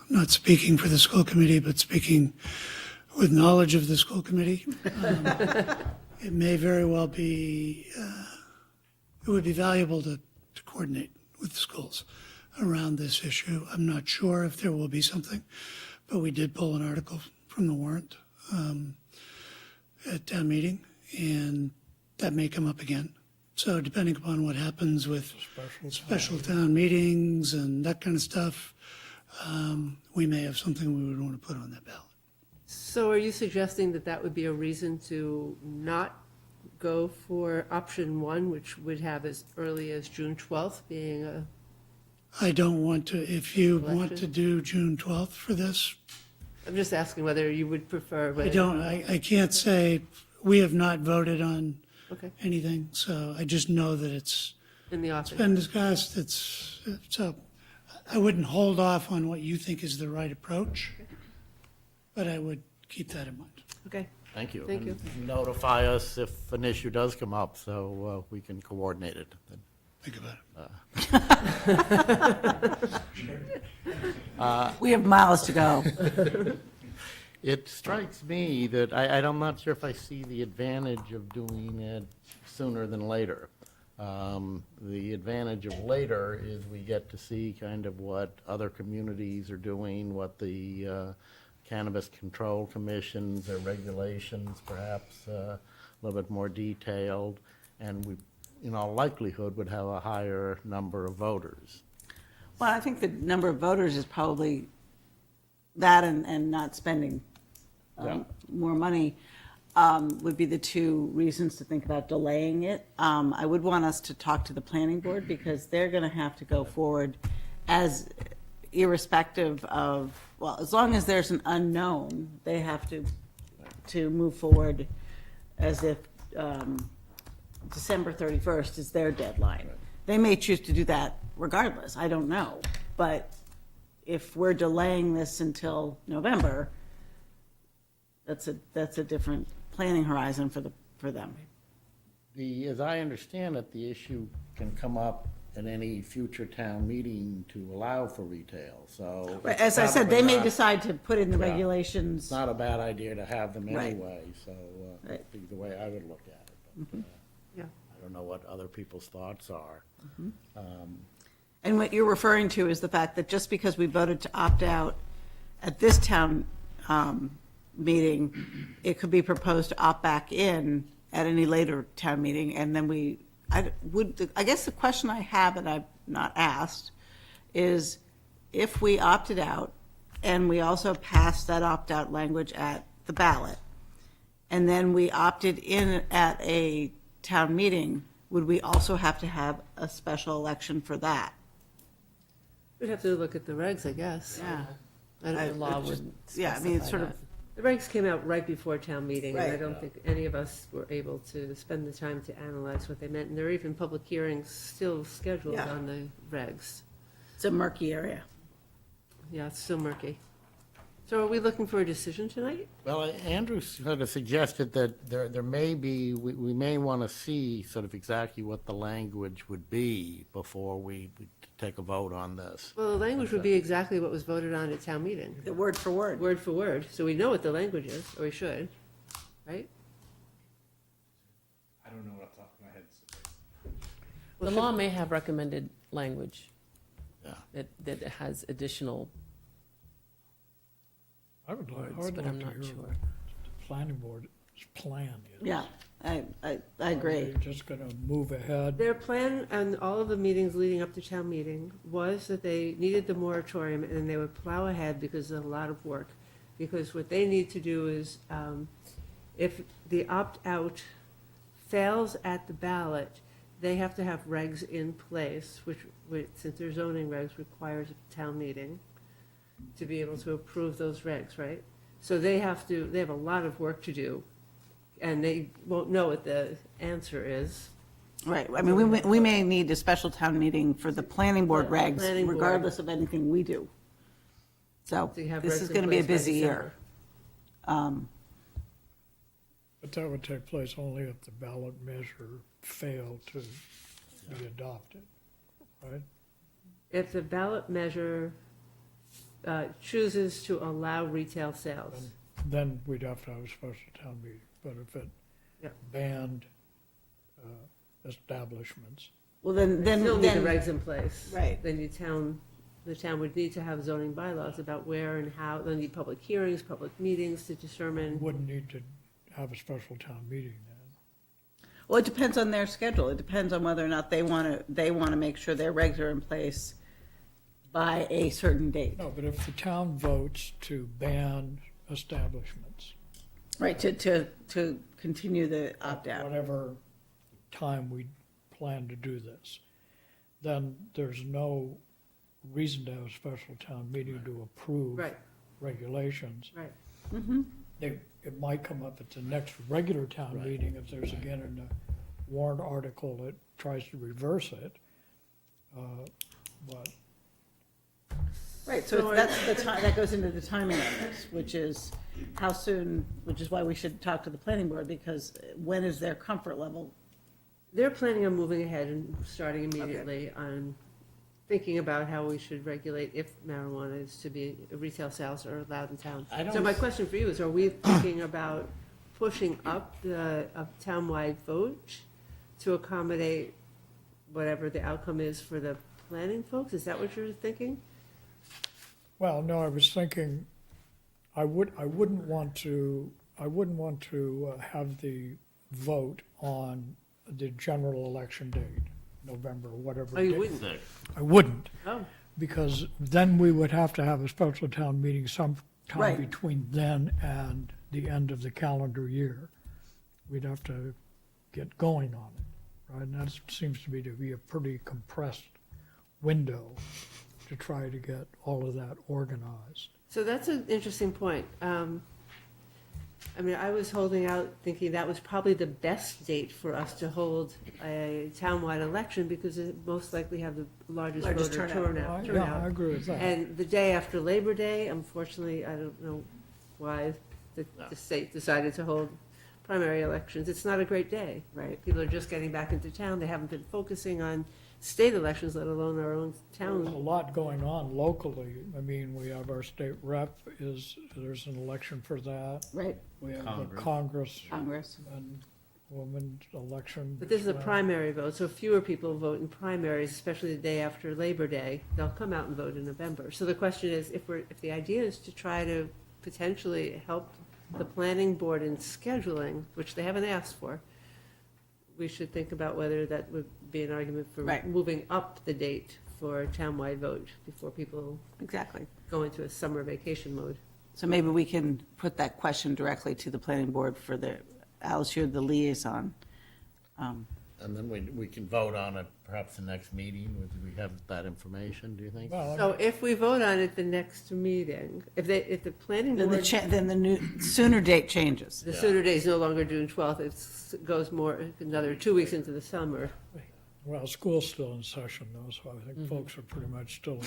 Not speaking for the school committee, but speaking with knowledge of the school committee. It may very well be, it would be valuable to coordinate with the schools around this issue. I'm not sure if there will be something, but we did pull an article from the warrant at town meeting, and that may come up again. So depending upon what happens with special town meetings and that kind of stuff, we may have something we would want to put on that ballot. So are you suggesting that that would be a reason to not go for option one, which would have as early as June 12th being a, I don't want to, if you want Election? to do June 12th for this, I'm just asking whether you would prefer. I can't say, we have not voted on Okay, anything, so I just know that it's in the office. been discussed, so I wouldn't hold off on what you think is the right approach, but I would keep that in mind. Okay, Thank you. Thank you. And notify us if an issue does come up, so we can coordinate it. Think about it. We have miles to go. It strikes me that I'm not sure if I see the advantage of doing it sooner than later. The advantage of later is we get to see kind of what other communities are doing, what the Cannabis Control Commissions, their regulations, perhaps a little bit more detailed, and we, in all likelihood, would have a higher number of voters. Well, I think the number of voters is probably that and not spending more money would be the two reasons to think about delaying it. I would want us to talk to the planning board because they're going to have to go forward as irrespective of, well, as long as there's an unknown, they have to move forward as if December 31st is their deadline. They may choose to do that regardless, I don't know. But if we're delaying this until November, that's a different planning horizon for them. As I understand it, the issue can come up at any future town meeting to allow for retail, so. But as I said, they may decide. decide to put in the Yeah. regulations. It's not a bad idea to have them Right. anyway, so Right. that'd be the way I would look at it. But, Yeah. I don't know what other people's thoughts are. And what you're referring to is the fact that just because we voted to opt out at this town meeting, it could be proposed to opt back in at any later town meeting, and then I guess the question I have that I've not asked is if we opted out and we also passed that opt-out language at the ballot, and then we opted in at a town meeting, would we also have to have a special election for that? We'd have to look at the regs, I guess. Yeah. I don't The law wouldn't Yeah, I mean, it's specify sort of, that. The regs came out right before town meeting, and I Right. don't think any of us were able to spend the time to analyze what they meant. And there are even public hearings still scheduled Yeah. on the regs. it's a murky area. Yeah, it's still murky. So are we looking for a decision tonight? Well, Andrew sort of suggested that there may be, we may want to see sort of exactly what the language would be before we take a vote on this. Well, the language would be exactly what was voted on at town meeting, The word for word. word for word. So we know what the language is, or we should, right? I don't know what off the top of my head. The law may have recommended language Yeah. that has additional I would words, like but to I'm not hear sure. what the planning board's plan is. Yeah, I Are agree. they just gonna move ahead? Their plan on all of the meetings leading up to town meeting was that they needed the moratorium and they would plow ahead because of a lot of work. Because what they need to do is, if the opt-out fails at the ballot, they have to have regs in place, which, since their zoning regs requires a town meeting to be able to approve those regs, right? So they have a lot of work to do, and they won't know what the answer is. Right, I mean, we may need a special town meeting for the planning board Yeah, regs, planning board. regardless of anything we do. So, To have this regs is in gonna be a place by busy year. December. But that would take place only if the ballot measure failed to be adopted, right? If the ballot measure chooses to allow retail sales, Then we'd have to have a special town meeting. But if it Yep. banned establishments, well, then still need the then- regs in place. Right. Then the town would need to have zoning bylaws about where and how, they'll need public hearings, public meetings to determine. wouldn't need to have a special town meeting then. Well, it depends on their schedule. It depends on whether or not they want to make sure their regs are in place by a certain date. No, but if the town votes to ban establishments, Right, to continue the opt-out. whatever time we plan to do this, then there's no reason to have a special town meeting to approve Right, regulations. right. It might come up at the next regular town meeting if there's again a warrant article that tries to reverse it. But Right, so that's the time, that goes into the timing of this, which is how soon, which is why we should talk to the planning board, because when is their comfort level? They're planning on moving ahead and starting immediately on thinking about how we should regulate if marijuana is to be, retail sales are allowed in town. I don't So my s- question for you is, are we thinking about pushing up a townwide vote to accommodate whatever the outcome is for the planning folks? Is that what you're thinking? well, no, I was thinking, I wouldn't want to have the vote on the general election date, November, whatever. Oh, you date. wouldn't? I wouldn't, Oh, because then we would have to have a special town meeting sometime Right. between then and the end of the calendar year. We'd have to get going on it, right? And that seems to be a pretty compressed window to try to get all of that organized. so that's an interesting point. I mean, I was holding out thinking that was probably the best date for us to hold a townwide election because it most likely have the largest Largest voter turnout. Yeah, I agree with that. And the day after Labor Day, unfortunately, I don't know why the state decided to hold primary elections. It's not a great day, right? People are just getting back into town. They haven't been focusing on state elections, let alone our own There's a town. lot going on locally. I mean, we have our state rep there's an election for that. Right, We have the Congress Congress. and women's election. But this is a as well. primary vote, so fewer people vote in primaries, especially the day after Labor Day. They'll come out and vote in November. So the question is, if the idea is to try to potentially help the planning board in scheduling, which they haven't asked for, we should think about whether that would be an argument for Right. moving up the date for a townwide vote before people Exactly. go into a summer vacation mode. So maybe we can put that question directly to the planning board for Alice, you're the liaison. And then we can vote on it perhaps the next meeting. Do we have that information, do you think? Well, So if we vote on it the next meeting, if the planning Then board, then the new, sooner date changes. the sooner day is no longer June 12th, it goes more, another 2 weeks into the summer. well, school's still in session though, so I think folks are pretty much still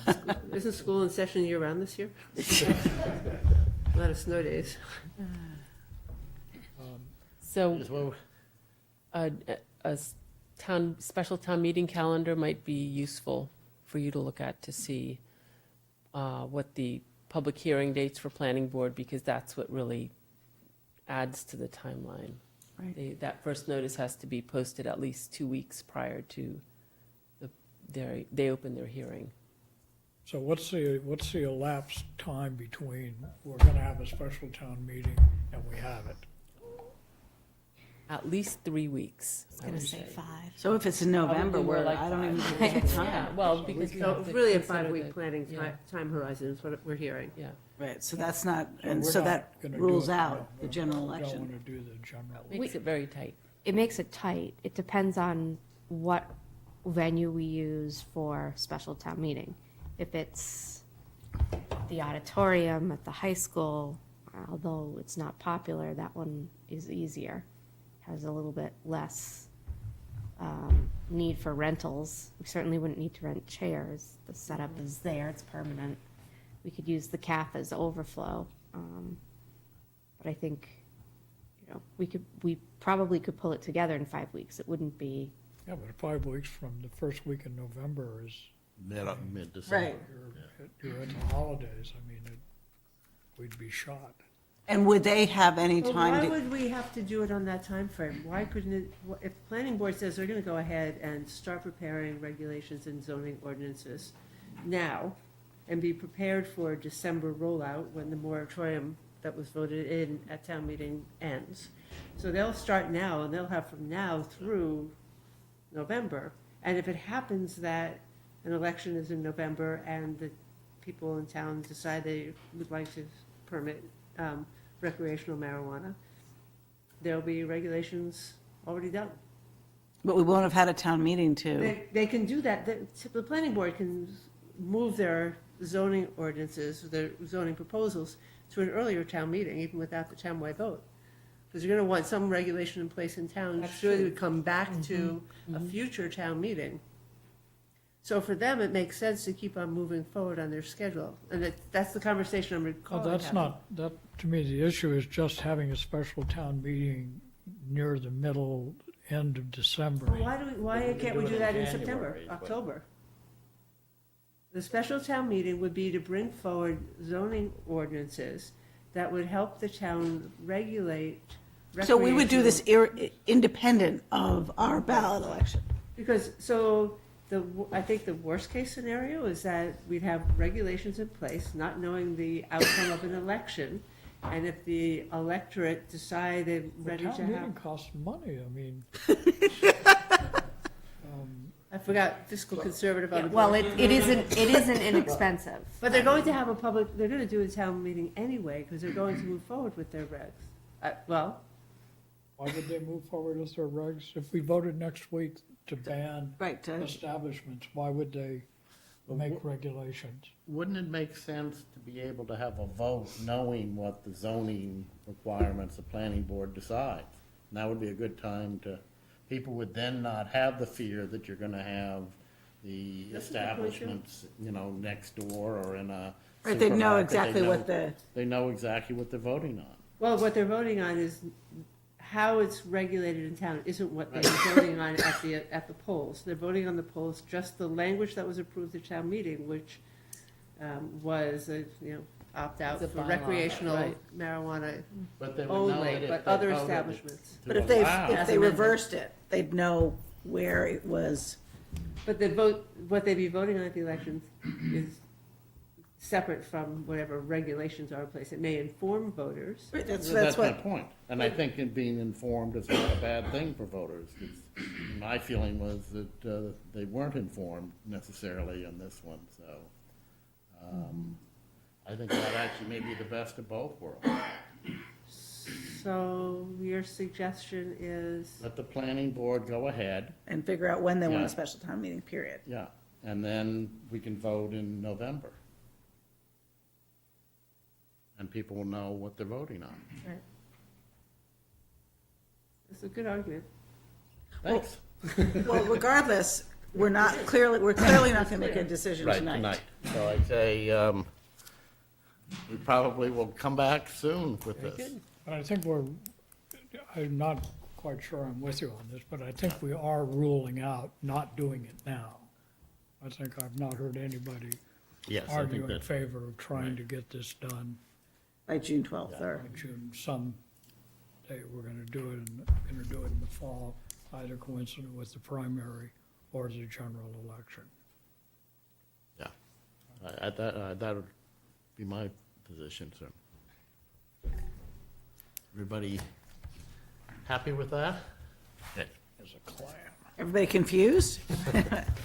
in town. Isn't school in session year-round this year? A lot of snow days. So Well, a special town meeting calendar might be useful for you to look at to see what the public hearing dates for planning board, because that's what really adds to the timeline. Right. That first notice has to be posted at least 2 weeks prior to they open their hearing. So what's the elapsed time between we're gonna have a special town meeting and we have it? At least 3 weeks. I was going to say 5. So if it's in November, Probably more where like I don't even 5. think we have time. Yeah, well, because we So have to really a consider 5-week the- planning yeah. time horizon is what we're hearing. Yeah, Right, so that's not, and we're so not that gonna do rules it, out no, the we general Don't election. wanna do the general. makes it very tight. It makes it tight. It depends on what venue we use for special town meeting. If it's the auditorium at the high school, although it's not popular, that one is easier. Has a little bit less need for rentals. We certainly wouldn't need to rent chairs. The setup is there, it's permanent. We could use the CAF as overflow. But I think, you know, we probably could pull it together in 5 weeks. It wouldn't be, Yeah, but 5 weeks from the first week in November is, mid-December. Right. you're in the holidays, I mean, we'd be shot. And would they have any Well, why time to, would we have to do it on that time frame? Why couldn't it, if the planning board says they're gonna go ahead and start preparing regulations and zoning ordinances now, and be prepared for a December rollout when the moratorium that was voted in at town meeting ends. So they'll start now, and they'll have from now through November. And if it happens that an election is in November and the people in town decide they would like to permit recreational marijuana, there'll be regulations already done. but we won't have had a town meeting to, They can do that. The planning board can move their zoning ordinances, their zoning proposals to an earlier town meeting, even without the townwide vote. Because you're gonna want some regulation in place in town, should it come back to a future town meeting. So for them, it makes sense to keep on moving forward on their schedule. And that's the conversation I'm Well, recalling. that's having. not, that, to me, the issue is just having a special town meeting near the middle, end of December. Well, why can't we do that in September, January, but- October? The special town meeting would be to bring forward zoning ordinances that would help the town regulate so we would do this recreational- independent of our ballot election. Because, so, I think the worst-case scenario is that we'd have regulations in place, not knowing the outcome of an election, and if the electorate decided The ready to town meeting have, costs money, I mean, I forgot fiscal conservative on the well, board. it isn't inexpensive. But they're going to have a public, they're gonna do a town meeting anyway, because they're going to move forward with their regs. Well, why would they move forward with their regs? If we voted next week to ban Right, to- establishments, why would they make regulations? Wouldn't it make sense to be able to have a vote knowing what the zoning requirements the planning board decides? And that would be a good time to, people would then not have the fear that you're gonna have the That's a good point, too. establishments, you know, next door or in a Right, they'd know supermarket. exactly what the, They know exactly what they're voting on. well, what they're voting on is how it's regulated in town isn't what they're voting on at the polls. They're voting on the polls, just the language that was approved at town meeting, which was, opt-out It's a for bylaw, recreational right. marijuana But they would know only, that if but they other voted establishments. to but if they, allow- if they reversed it, they'd know where it was. But what they'd be voting on at the elections is separate from whatever regulations are in place. It may inform voters. Right, that's That's my what, point. And I think in being informed is not a bad thing for voters. 'Cause my feeling was that they weren't informed necessarily on this one, so. I think that actually may be the best of both worlds. So your suggestion is, Let the planning board go ahead, And figure out when they want Yeah. a special town meeting, period. yeah, and then we can vote in November. And people will know what they're voting on. it's a good argument. Thanks. Well, regardless, we're clearly not gonna make a decision Right, tonight. tonight. So I'd say, we probably will come back soon with this. But I think I'm not quite sure I'm with you on this, but I think we are ruling out not doing it now. I think I've not heard anybody Yes, I argue think in that, favor of trying to get this done By June 12th, by or, June, some day. We're gonna do it in the fall, either coincident with the primary or the general election. yeah. That would be my position, sir. Everybody happy with that? As a clam. everybody confused?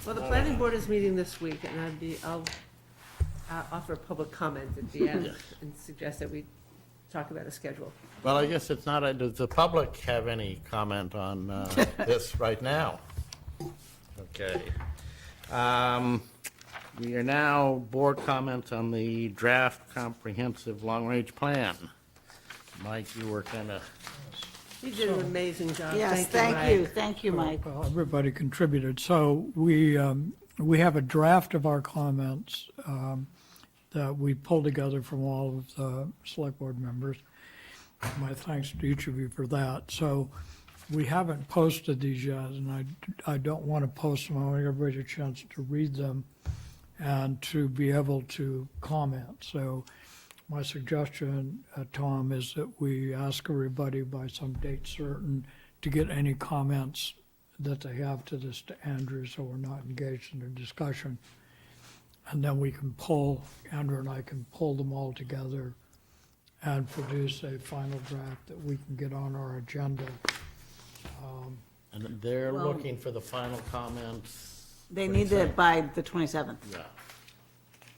Well, the planning board is meeting this week, and I'll offer a public comment at the end and suggest that we talk about a schedule. Well, I guess it's not, does the public have any comment on this right now? Okay. We are now board comments on the draft comprehensive long-range plan. Mike, you were kind of, You did an amazing job. Yes, Mike. thank you, Mike. Well, everybody contributed. So we have a draft of our comments that we pulled together from all of the select board members. My thanks to each of you for that. So we haven't posted these yet, and I don't want to post them. I want everybody a chance to read them and to be able to comment. So my suggestion, Tom, is that we ask everybody by some date certain to get any comments that they have to this to Andrew, so we're not engaged in a discussion. And then we can Andrew and I can pull them all together and produce a final draft that we can get on our agenda. and they're Well- looking for the final comments. They need it by the 27th, Yeah.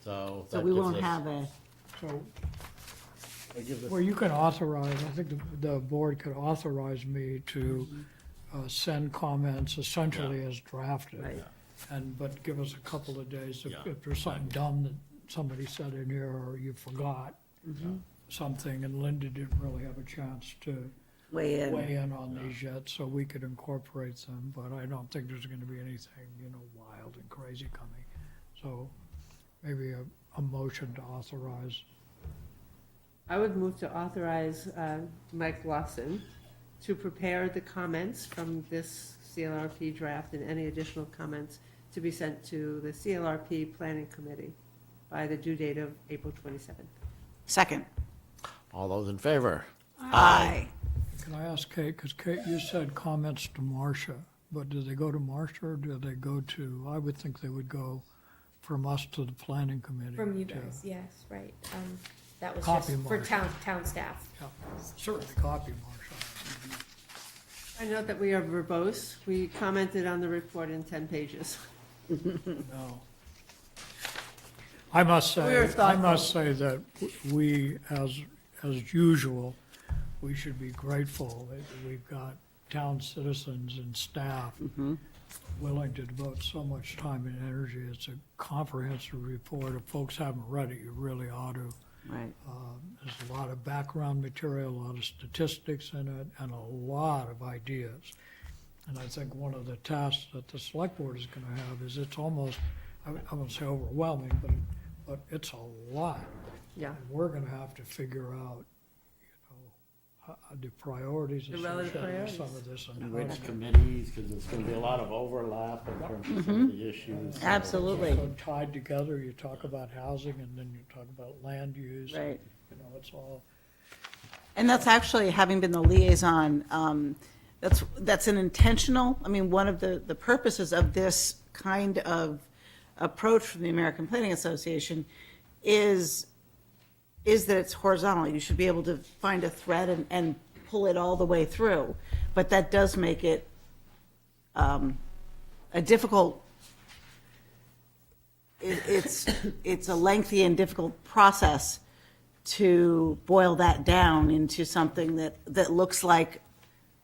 So so that we gives won't us- have a, So, that gives us- well, you can authorize, I think the board could authorize me to send comments essentially as drafted. Right. But give us a couple of days Yeah. if there's something dumb that somebody said in here or you forgot something, and Linda didn't really have a chance to weigh in. weigh in on these yet, so we could incorporate them, but I don't think there's gonna be anything, wild and crazy coming. So maybe a motion to authorize. I would move to authorize Mike Lawson to prepare the comments from this CLRP draft and any additional comments to be sent to the CLRP Planning Committee by the due date of April 27th. Second. All those in favor? Aye. Can I ask Kate, because Kate, you said comments to Marcia, but do they go to Marcia or do they go to, I would think they would go from us to the planning committee. From you to- guys, yes, right. That was Copy just for Marcia. town staff. Yeah, certainly copy Marcia. I note that we are verbose. We commented on the report in 10 pages. No. I must We were say that we, as usual, we should be grateful that we've got town citizens and staff willing to devote so much time and energy. It's a comprehensive report. If folks haven't read it, you really ought to. Right. There's a lot of background material, a lot of statistics in it, and a lot of ideas. And I think one of the tasks that the select board is gonna have is it's almost, I won't say overwhelming, but it's a lot. Yeah. And we're gonna have to figure out, the priorities The relative associated with some priorities. of this. And And which committees, because there's going to be a lot of overlap in terms of some of the issues. Absolutely. So tied together, you talk about housing and then you talk about land use. Right. It's all. And that's actually, having been the liaison, that's an intentional, one of the purposes of this kind of approach from the American Planning Association is that it's horizontal. You should be able to find a thread and pull it all the way through. But that does make it a difficult, it's a lengthy and difficult process to boil that down into something that looks like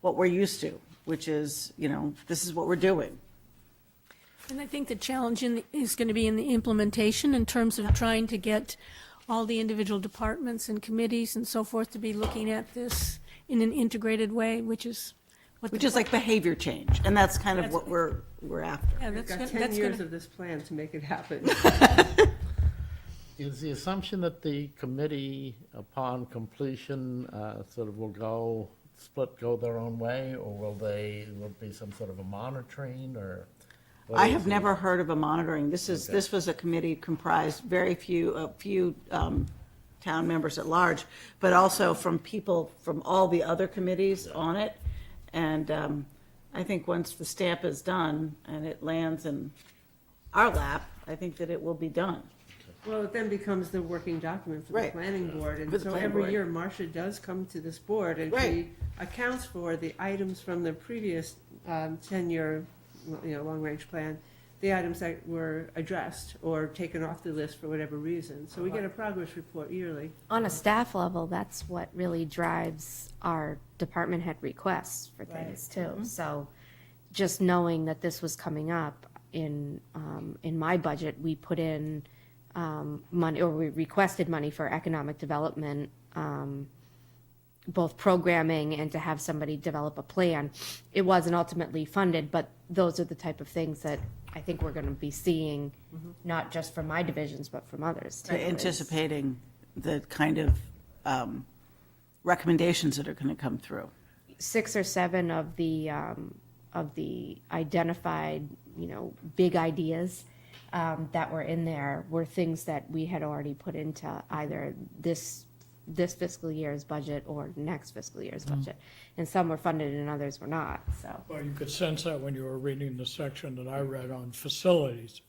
what we're used to, which is, this is what we're doing. And I think the challenge is going to be in the implementation in terms of trying to get all the individual departments and committees and so forth to be looking at this in an integrated way, which is what Which is like behavior change, and that's kind of what we're after. Yeah, We've that's got gonna- 10 years gonna- of this plan to make it happen. Is the assumption that the committee, upon completion, sort of will go their own way, or will be some sort of a monitoring, or? what I is have the- never heard of a monitoring. This was a committee comprised a few town members at large, but also from people from all the other committees on it. And I think once the stamp is done and it lands in our lap, I think that it will be done. Well, it then becomes the working document for the Right. planning board. For And the so planning every board. year, Marcia does come to this board and Right. she accounts for the items from the previous 10-year, long-range plan, the items that were addressed or taken off the list for whatever reason. So we get a progress report yearly. On a staff level, that's what really drives our department head requests for things too. So just knowing that this was coming up in my budget, we put in money, or we requested money for economic development, both programming and to have somebody develop a plan. It wasn't ultimately funded, but those are the type of things that I think we're going to be seeing, not just from my divisions, but from others too. Anticipating the kind of recommendations that are going to come through. 6 or 7 of the identified, big ideas that were in there were things that we had already put into either this fiscal year's budget or next fiscal year's budget. And some were funded and others were not, so. Well, you could sense that when you were reading the section that I read on facilities.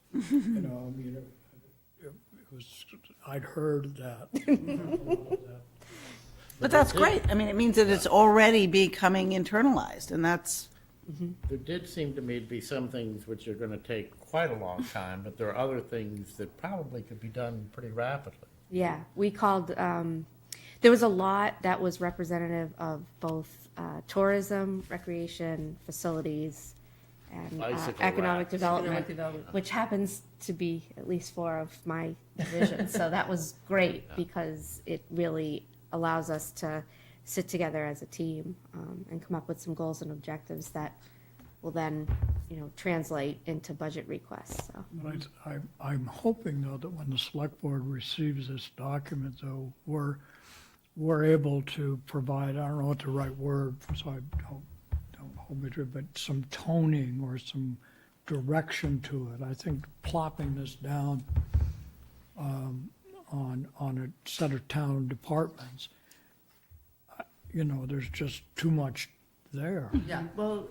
I'd heard that. But that's great. I mean, it means that it's already becoming internalized, and that's, There did seem to me to be some things which are going to take quite a long time, but there are other things that probably could be done pretty rapidly. Yeah, we called, there was a lot that was representative of both tourism, recreation, facilities, and Bicycle economic racks. development, which happens to be at least 4 of my divisions. So that was great because it really allows us to sit together as a team and come up with some goals and objectives that will then, translate into budget requests. So. But I'm hoping, though, that when the select board receives this document, though, we're able to provide, I don't know what the right word, so I don't hold me to it, but some toning or some direction to it. I think plopping this down on a set of town departments, there's just too much there. Yeah. Well,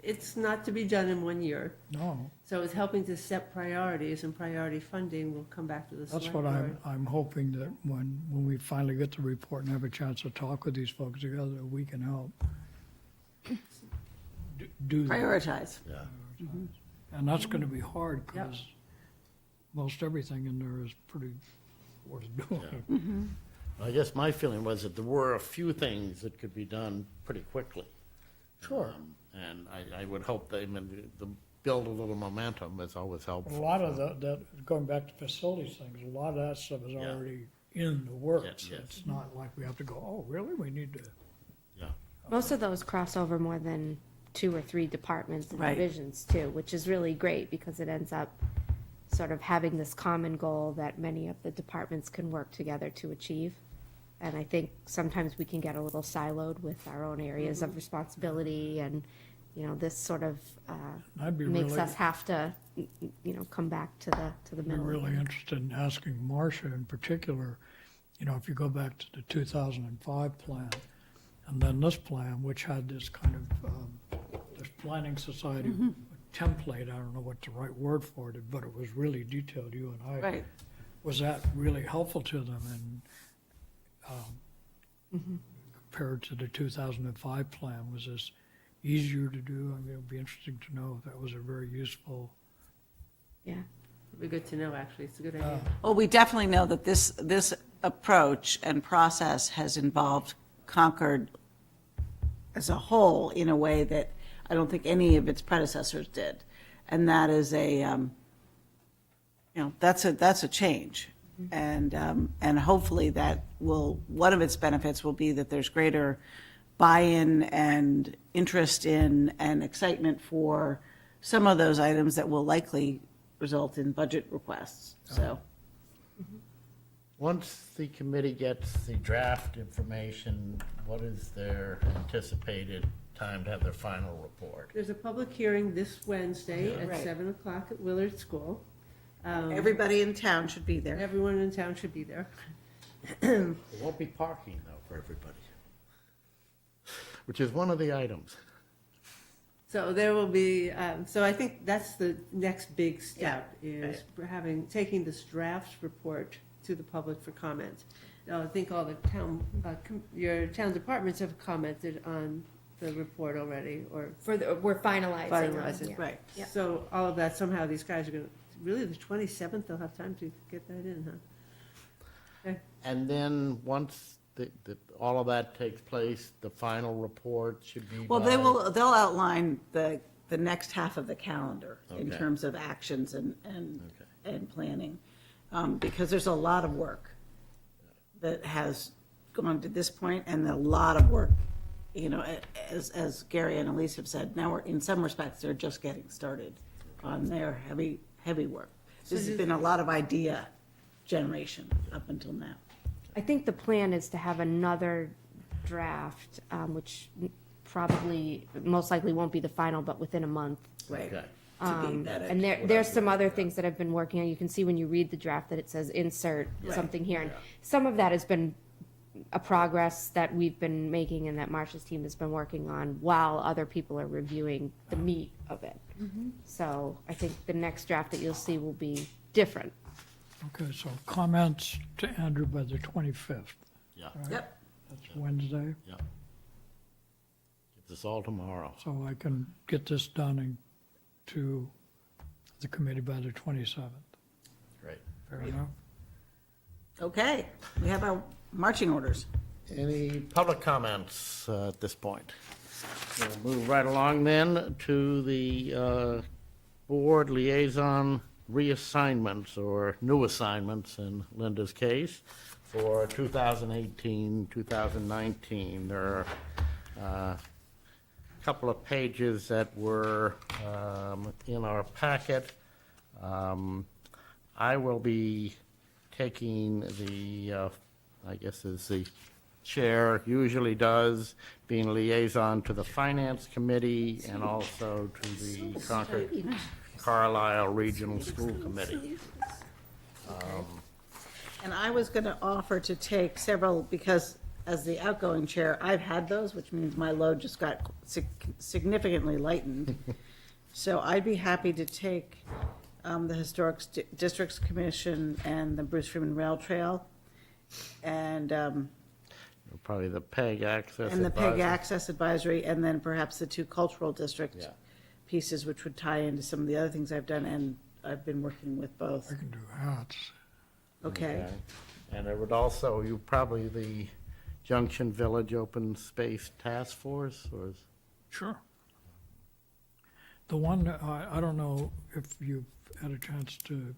it's not to be done in 1 year. No, So it's helping to set priorities, and priority funding will come back to the select that's board. what I'm hoping, that when we finally get the report and have a chance to talk with these folks together, that we can help do that. prioritize. And that's gonna be hard, because most everything in there is pretty worth doing. I guess my feeling was that there were a few things that could be done pretty quickly. Sure. And I would hope the build a little momentum is always A helpful. lot of that, going back to facilities things, a lot of that stuff is already in the works. Yes. It's not like we have to go, oh, really? We need to. Yeah. Most of those cross over more than 2 or 3 departments and Right. divisions too, which is really great because it ends up sort of having this common goal that many of the departments can work together to achieve. And I think sometimes we can get a little siloed with our own areas of responsibility, and, this sort of I'd be makes really, us have to, come back to the be middle. really interested in asking Marcia in particular, if you go back to the 2005 plan, and then this plan, which had this kind of, this planning society template, I don't know what the right word for it, but it was really detailed, you and I. Right. Was that really helpful to them? And compared to the 2005 plan, was this easier to do? I mean, it would be interesting to know if that was a very useful. Yeah. It'd be good to know, actually. It's a good idea. Well, we definitely know that this approach and process has involved Concord as a whole in a way that I don't think any of its predecessors did. And that is that's a change. And hopefully that will, one of its benefits will be that there's greater buy-in and interest in and excitement for some of those items that will likely result in budget requests, so. Once the committee gets the draft information, what is their anticipated time to have their final report? There's a public hearing this Wednesday at Right. 7 o'clock at Willard School. Everybody in town should be there. Everyone in town should be there. There won't be parking, though, for everybody, which is one of the items. So there will be, so I think that's the next big step, is taking this draft report to the public for comment. Now, I think all the town, your town departments have commented on the report already, or We're finalizing. finalized, Yeah. right. Yeah. So all of that, somehow these guys are gonna, really, the 27th, they'll have time to get that in, huh? Okay. And then once all of that takes place, the final report should be Well, by- they'll outline the next half of the calendar in Okay. terms of actions and planning. Because there's a lot of work that has gone to this point, and a lot of work, as Gary and Elise have said, now in some respects, they're just getting started on their heavy work. This has been a lot of idea generation up until now. I think the plan is to have another draft, which probably, most likely won't be the final, but within a month. Right. Okay. And there's some other things that I've been working on. You can see when you read the draft that it says insert something here. And some of that has been a progress that we've been making and that Marcia's team has been working on while other people are reviewing the meat of it. So I think the next draft that you'll see will be different. Okay, so comments to Andrew by the 25th. Yeah, Yep. That's Wednesday, yeah. Get this all tomorrow. so I can get this done to the committee by the 27th. Great. Fair enough? Okay, we have our marching orders. Any public comments at this point? We'll move right along then to the board liaison reassignments, or new assignments in Linda's case, for 2018, 2019. There are a couple of pages that were in our packet. I will be taking the, I guess as the chair usually does, being liaison to the Finance Committee and also to the Concord Carlisle Regional School Committee. And I was going to offer to take several, because as the outgoing chair, I've had those, which means my load just got significantly lightened. So I'd be happy to take the Historic Districts Commission and the Bruce Freeman Rail Trail, and Probably the PEG Access the PEG Advisory. Access Advisory, and then perhaps the two cultural district Yeah. pieces, which would tie into some of the other things I've done, and I've been working with both. I can do hats. Okay. And there would also, you probably the Junction Village Open Space Task Force, or is? Sure. The one, I don't know if you've had a chance to,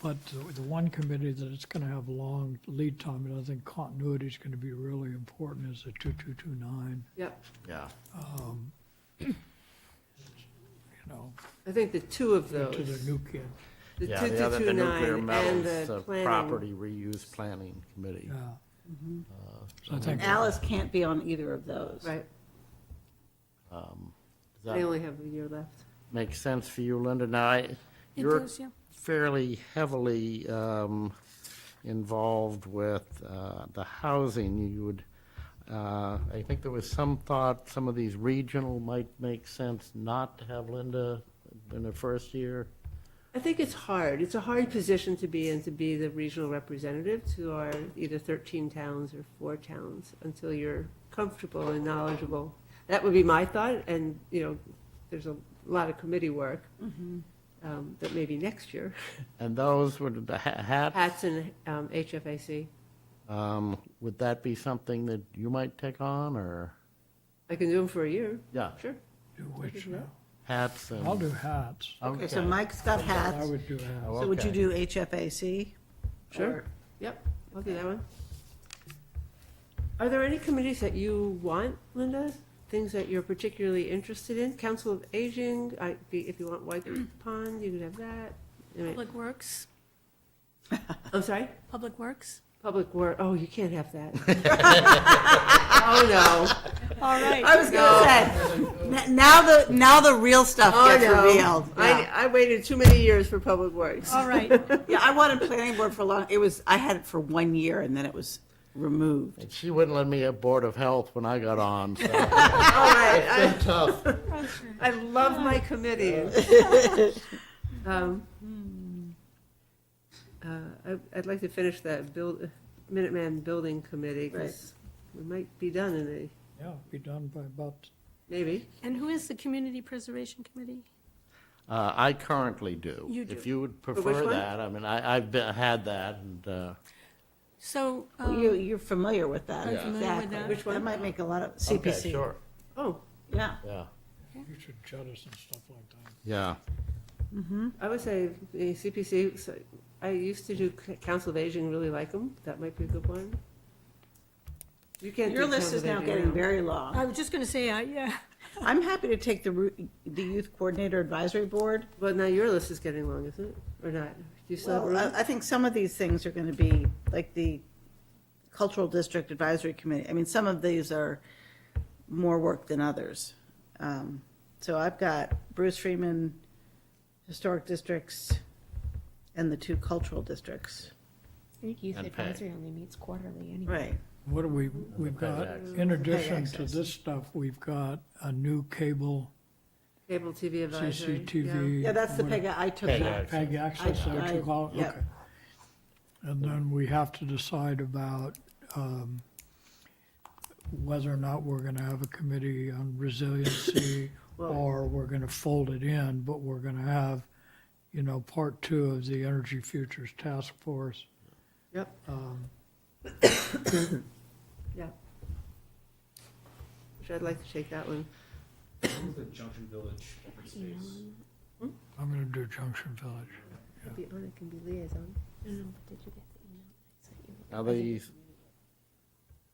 but the one committee that it's going to have long lead time, and I think continuity is going to be really important, is the 2229. Yep. Yeah. You know, I think the two of to those, the new kid. the Yeah, the other, the nuclear 2229 and metals, the planning. property reuse planning committee. Yeah. So I think Alice can't be on either of those. Right, Does they that only have a year left. make sense for you, Linda? Now, It you're does, yeah. fairly heavily involved with the housing. You would, I think there was some thought some of these regional might make sense not to have Linda in the first year. I think it's hard. It's a hard position to be in, to be the regional representative to our either 13 towns or 4 towns until you're comfortable and knowledgeable. That would be my thought, and, there's a lot of committee work. that may be next year. And those were the hats? Hats and HFAC. Would that be something that you might take on, or? I can do them for a year. Yeah, Sure. Do which now? hats and. I'll do hats. Okay, so Mike's got hats. I would do hats. So would you Okay. do HFAC? Sure. Or- Yep, I'll do that one. Are there any committees that you want, Linda? Things that you're particularly interested in? Council of Aging, if you want White Pond, you could have that. Anyway, Public Works, I'm sorry? Public Works. Public Work, oh, you can't have that. Oh, no. All right. I was gonna say, now the real stuff Oh, gets no. revealed. Yeah. I waited too many years for Public Works. All right. Yeah, I wanted planning board for a long, I had it for 1 year and then it was removed. And she wouldn't let me have Board of Health when I got on, so All right, it's tough. I love my committee. I'd like to finish that Minuteman Building Committee, because we might be done in Yeah, be done by about, maybe. And who is the Community Preservation Committee? I currently do. You do. If you would which prefer one? that, I mean, had that, and, So, You're familiar with that. I'm familiar with Exactly. that. Which one? That might make a lot of, okay, CPC. sure, Oh, Yeah. yeah, you should jettison stuff like that. yeah. I would say the CPC, so I used to do Council of Aging, really like them. That might be a good one. You can't do Your list Council is of now Aging getting very long. I was just gonna say, yeah. I'm happy to take the Youth Coordinator Advisory Board. But now your list is getting long, isn't it? Or not? Do you still have Well, room? I think some of these things are going to be, like the Cultural District Advisory Committee. I mean, some of these are more work than others. So I've got Bruce Freeman, Historic Districts, and the 2 cultural districts. I think Youth And pay. Advisory only meets quarterly anyway. Right. What do we've got, in addition to this stuff, we've got a new cable, Cable TV Advisory. CCTV. Yeah, that's the what- PEG. I took PEG that. access. PEG access, is that what you call it? yeah. Okay. And then we have to decide about whether or not we're gonna have a committee on resiliency, or we're gonna fold it in, but we're gonna have, part 2 of the Energy Futures Task Force. Yep. Yeah. Which I'd like to take that one. The Junction Village open space. I'm gonna do Junction Village. Be on it, can be liaison. I don't know, but did you get the email I sent you? Now, the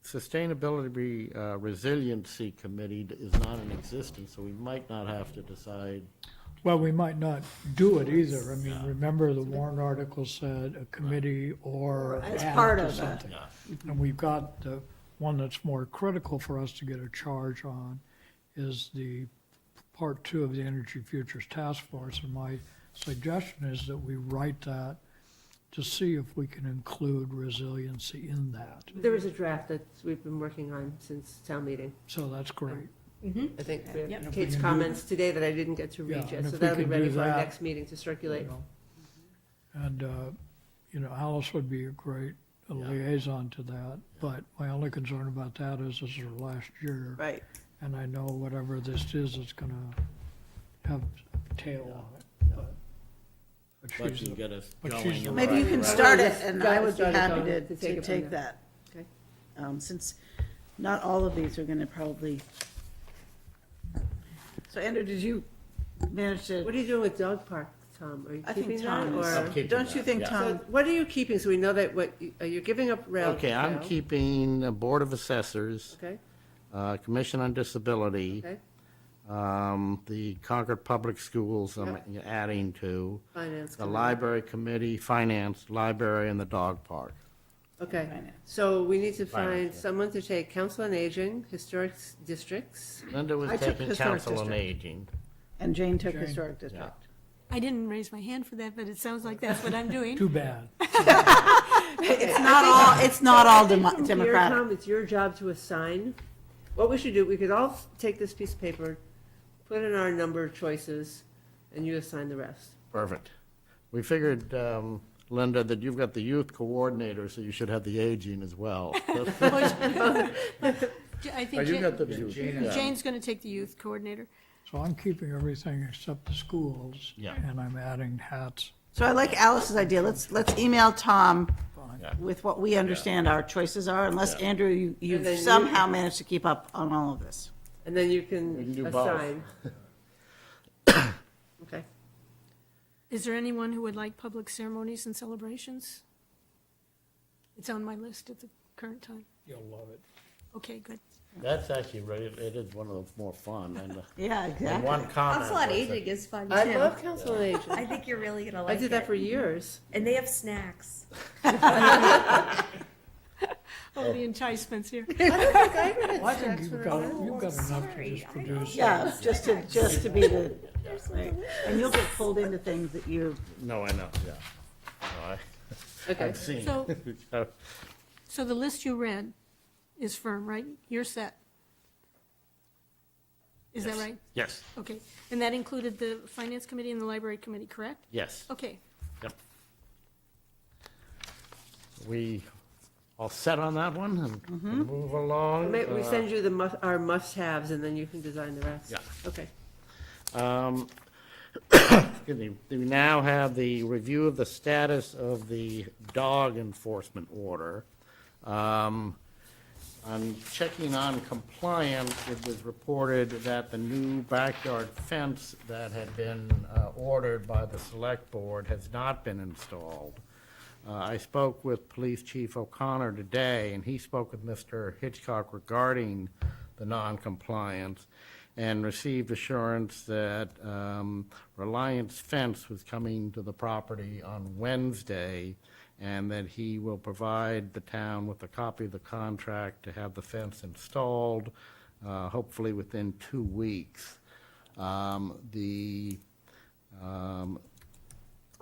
Sustainability Resiliency Committee is not in existence, so we might not have to decide. Well, we might not do it either. I mean, remember the warrant article said a committee or As add part to of it. something. And we've got the one that's more critical for us to get a charge on is the part 2 of the Energy Futures Task Force. And my suggestion is that we write that to see if we can include resiliency in that. There is a draft that we've been working on since town meeting. So that's great. I think we have Yep. Kate's can do- comments today that I didn't get to Yeah, read and yet, if so we that'll be can ready do for our that, next meeting to circulate. And, Alice would be a great liaison to that, but my only concern about that is this is her last year. Right. And I know whatever this is, it's gonna have a tail on it. But But she's you a- get us but going. she's in the Maybe you right can direction. start it, Just and got I it would be started happy on- to to take it from take there. that. Okay. Since not all of these are going to probably. So Andrew, did you manage to? What are you doing with dog park, Tom? Are you I keeping think that, Tom or? is. I'm keeping Don't you that, think yeah. So Tom? what are you keeping, so we know that you're giving up rail? Okay, I'm trail, keeping the Board of Assessors, Okay, Commission on Disability, okay, the Concord Public Schools I'm adding to, finance. the committee. Library Committee, Finance, Library, and the Dog Park. Okay, Finance. so we need to Finance, find yeah. someone to take Council on Aging, Historic Districts. Linda was I took taking Historic Council on District. Aging. And Jane took Jane. Historic District. I didn't raise my hand for that, but it sounds like that's what I'm doing. Too bad. It's not all Here, democratic. Tom, it's your job to assign. What we should do, we could all take this piece of paper, put in our number of choices, and you assign the rest. Perfect. We figured, Linda, that you've got the youth coordinator, so you should have the aging as well. I Oh, think you got the youth, Jane's yeah. going to take the youth coordinator. So I'm keeping everything except the schools. Yeah. And I'm adding hats. So I like Alice's idea. Let's email Tom Yeah. with what we understand our choices are, unless, Yeah. Andrew, And you've then you- somehow managed to keep up on all of this. And then you We can do can both. assign. Okay. Is there anyone who would like public ceremonies and celebrations? It's on my list at the current time. You'll love it. Okay, good. That's actually, right, it is one of the more fun, and Yeah, and exactly. one comment. Council on was that- Aging is fun too. I love council on aging. I think you're really gonna I like it. did that for years. And they have snacks. Oh, the enticements here. Well, I think you've got enough to just produce. Yeah, just to be the, right. And you'll get pulled into things that you, No, I know, yeah. No, Okay. I've seen. So- So the list you read is firm, right? You're set. Is that Yes. right? Yes, Okay. And that included the Finance Committee and the Library Committee, correct? yes. Okay. Yep. We all set on that one and move along? We send you the our must-haves, and then you can design the rest. Yeah. Okay. Excuse me, we now have the review of the status of the dog enforcement order. On checking on compliance, it was reported that the new backyard fence that had been ordered by the select board has not been installed. I spoke with Police Chief O'Connor today, and he spoke with Mr. Hitchcock regarding the non-compliance and received assurance that Reliance Fence was coming to the property on Wednesday, and that he will provide the town with a copy of the contract to have the fence installed, hopefully within 2 weeks.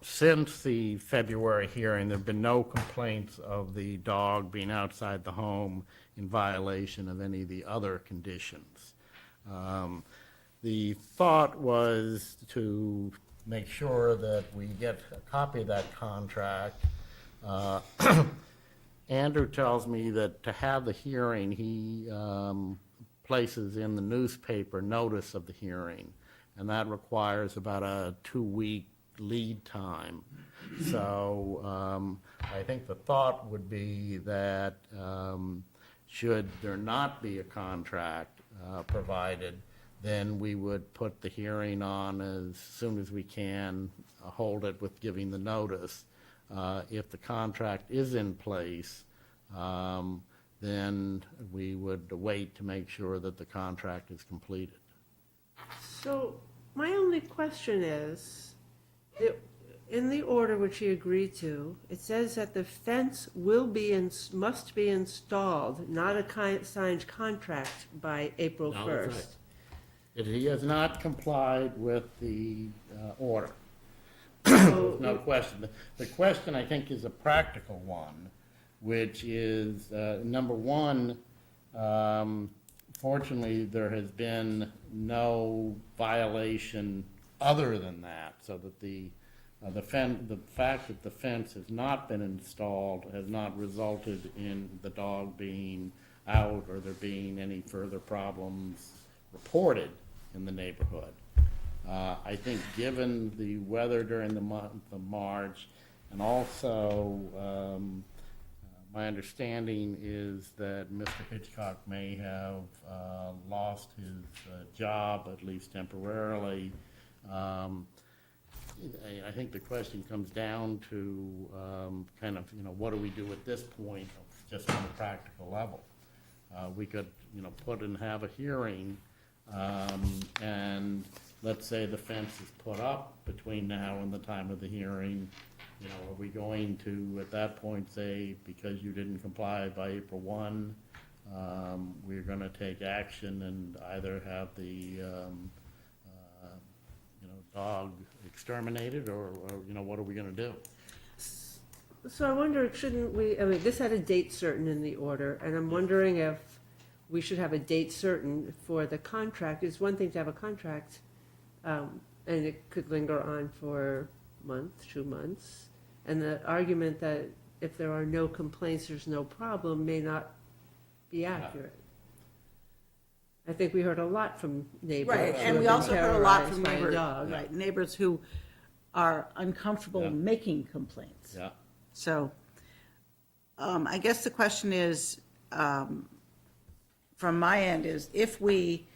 Since the February hearing, there have been no complaints of the dog being outside the home in violation of any of the other conditions. The thought was to make sure that we get a copy of that contract. Andrew tells me that to have the hearing, he places in the newspaper notice of the hearing, and that requires about a 2-week lead time. So I think the thought would be that should there not be a contract provided, then we would put the hearing on as soon as we can, hold it with giving the notice. If the contract is in place, then we would wait to make sure that the contract is completed. So my only question is, in the order which he agreed to, it says that the fence must be installed, not a signed contract by April No, that's 1st. right. He has not complied with the order. So No question. The question, I think, is a practical one, which is, number one, fortunately, there has been no violation other than that, so that the fact that the fence has not been installed has not resulted in the dog being out or there being any further problems reported in the neighborhood. I think given the weather during the month of March, and also my understanding is that Mr. Hitchcock may have lost his job, at least temporarily. I think the question comes down to kind of, what do we do at this point, just on a practical level? We could, put and have a hearing, and let's say the fence is put up between now and the time of the hearing. Are we going to, at that point, say, because you didn't comply by April 1, we're going to take action and either have the, dog exterminated, or what are we going to do? So I wonder, shouldn't we, this had a date certain in the order, and I'm wondering if we should have a date certain for the contract. It's one thing to have a contract, and it could linger on for a month, 2 months. And the argument that if there are no complaints, there's no problem may not be accurate. I think we heard a lot from neighbors. Right, who and we have also been heard a lot terrorized from by a neighbors, dog. right, neighbors who are uncomfortable Yeah. making complaints. Yeah. So, I guess the question is, from my end is, if we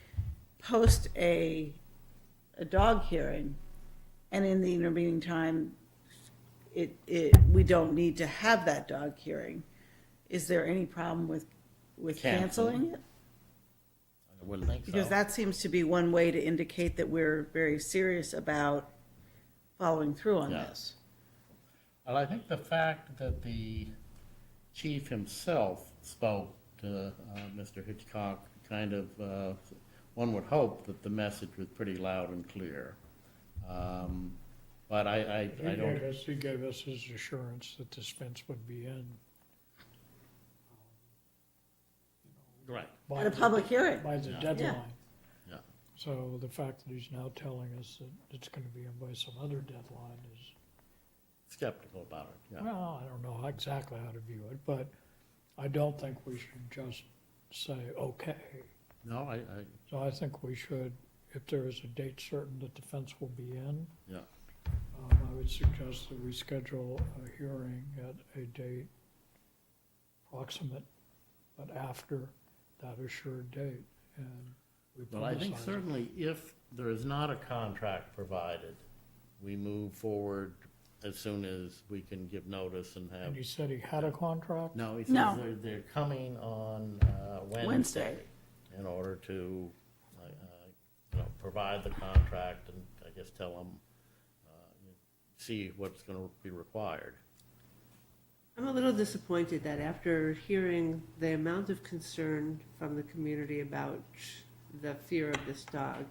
post a dog hearing, and in the intervening time, we don't need to have that dog hearing, is there any problem with canceling it? I wouldn't think so. Because that seems to be one way to indicate that we're very serious about following through on Yeah. this. Well, I think the fact that the chief himself spoke to Mr. Hitchcock kind of, one would hope that the message was pretty loud and clear. But I don't, He gave us his assurance that this fence would be in. right, by At a the- public hearing. By the Yeah. deadline. yeah. So the fact that he's now telling us that it's gonna be in by some other deadline is, Skeptical about it, yeah. well, I don't know exactly how to view it, but I don't think we should just say, okay. No, I, So I think we should, if there is a date certain that the fence will be in, yeah. I would suggest that we schedule a hearing at a date proximate, but after that assured date, and we Well, I think publicize it. certainly if there is not a contract provided, we move forward as soon as we can give notice and have. And you said he had a contract? No, he No. says they're coming on Wednesday Wednesday. in order to, provide the contract and I guess tell them, see what's going to be required. I'm a little disappointed that after hearing the amount of concern from the community about the fear of this dog,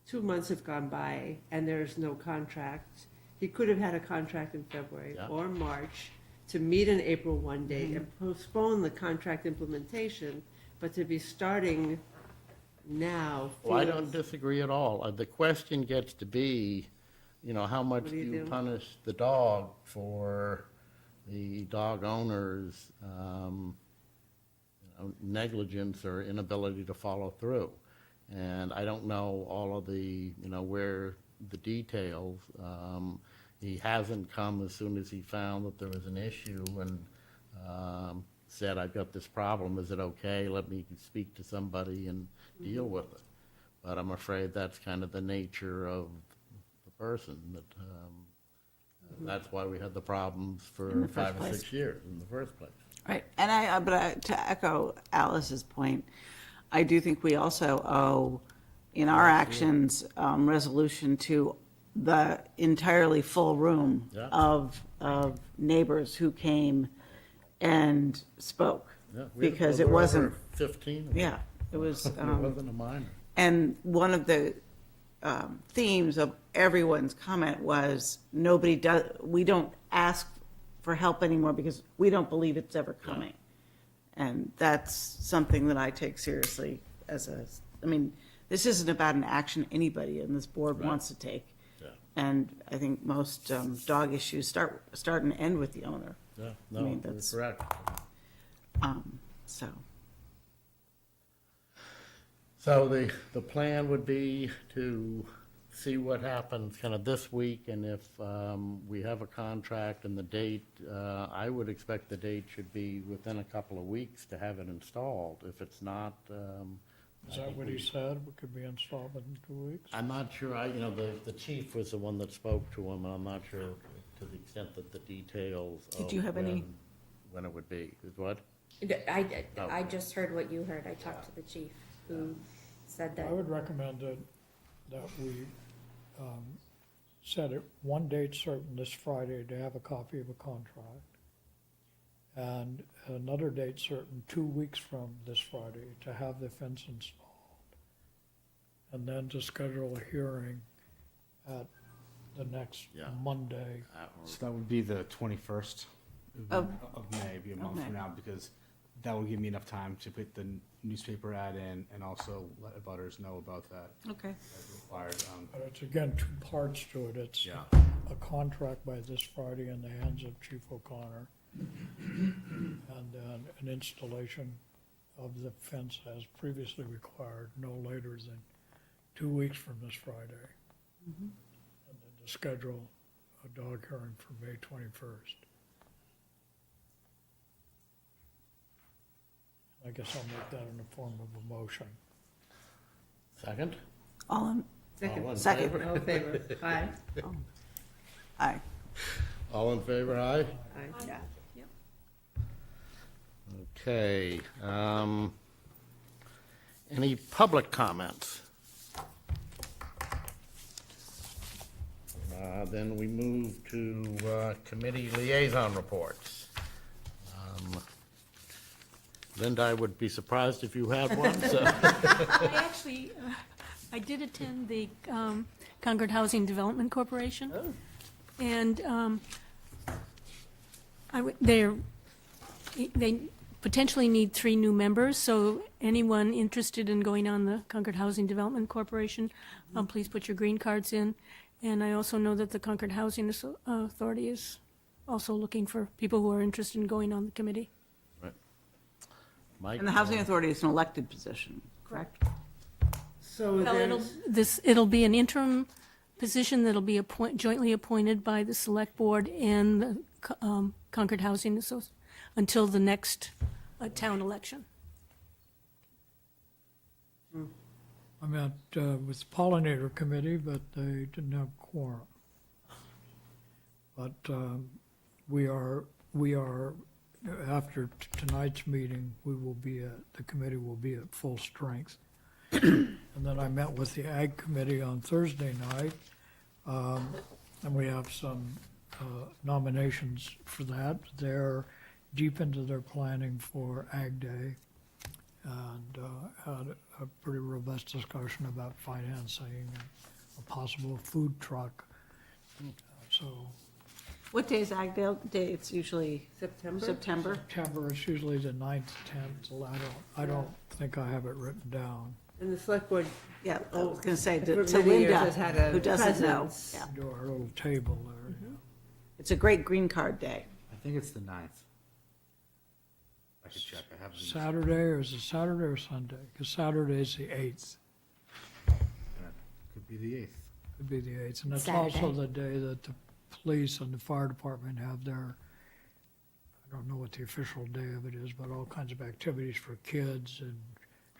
2 months have gone by and there's no contract. He could have had a contract in February Yeah. or March to meet an April 1 date and postpone the contract implementation, but to be starting now. Well, I don't feels- disagree at all. The question gets to be, how much What do do you you do? punish the dog for the dog owner's negligence or inability to follow through? And I don't know all of the, where the details. He hasn't come as soon as he found that there was an issue and said, I've got this problem, is it okay? Let me speak to somebody and deal with it. But I'm afraid that's kind of the nature of the person, that that's why we had the problems In for the first 5 or place. 6 years in the first place. Right, and to echo Alice's point, I do think we also owe, in our actions, resolution to the entirely full room Yeah. of neighbors who came and spoke. Yeah, Because it there were wasn't, over 15 of them. yeah, it was, It wasn't a minor. and one of the themes of everyone's comment was, we don't ask for help anymore because we don't believe it's ever coming. And that's something that I take seriously this isn't about an action anybody in this board Right. wants to take. Yeah. And I think most dog issues start and end with the owner. Yeah, I no, mean, you're that's- correct. So, So the plan would be to see what happens kind of this week, and if we have a contract and the date, I would expect the date should be within a couple of weeks to have it installed. If it's not, Is that what he said? It could be installed in 2 weeks? I'm not sure, the chief was the one that spoke to him, and I'm not sure to the extent that the details Did of you have any- when it would be. Is what? I just heard what you heard. I talked to the chief, who said that. I would recommend that we set it one date certain this Friday to have a copy of a contract, and another date certain 2 weeks from this Friday to have the fence installed, and then to schedule a hearing at the next Yeah. Monday. So that would be the 21st Of- of May, be a month May. from now, because that will give me enough time to put the newspaper ad in and also let abutters know about that okay. as required. But it's again 2 parts to it. It's Yeah. a contract by this Friday in the hands of Chief O'Connor, and then an installation of the fence as previously required, no later than 2 weeks from this Friday. And then to schedule a dog hearing for May 21st. I guess I'll make that in the form of a motion. Second? All in, All in second. favor? All in favor? Aye. Aye. All in favor, aye? Aye. Yeah. Okay. Any public comments? Then we move to committee liaison reports. Linda, I would be surprised if you had one, so. I actually, I did attend the Concord Housing Development Corporation. And they potentially need 3 new members, so anyone interested in going on the Concord Housing Development Corporation, please put your green cards in. And I also know that the Concord Housing Authority is also looking for people who are interested in going on the committee. Right. Mike? And the Housing Authority is an elected position, correct? So Well, there's, it'll be an interim position that'll be jointly appointed by the Select Board and the Concord Housing Association until the next town election. I met with the Pollinator Committee, but they didn't have quorum. But we are, after tonight's meeting, the committee will be at full strength. And then I met with the Ag Committee on Thursday night, and we have some nominations for that. They're deep into their planning for Ag Day, and had a pretty robust discussion about financing and a possible food truck. So What day is Ag Day? It's usually September. September. September is usually the 9th, 10th. I don't think I have it written down. And the select board, Yeah, I was going to say for to many years Linda, has had a who doesn't know. presence. Yeah. Do our little table there. It's a great green card day. I think it's the 9th. I could check. I have. Saturday, or is it Saturday or Sunday? Because Saturday is the 8th. Could be the 8th. Could be the 8th. And it's also Saturday. the day that the police and the fire department have their, I don't know what the official day of it is, but all kinds of activities for kids, and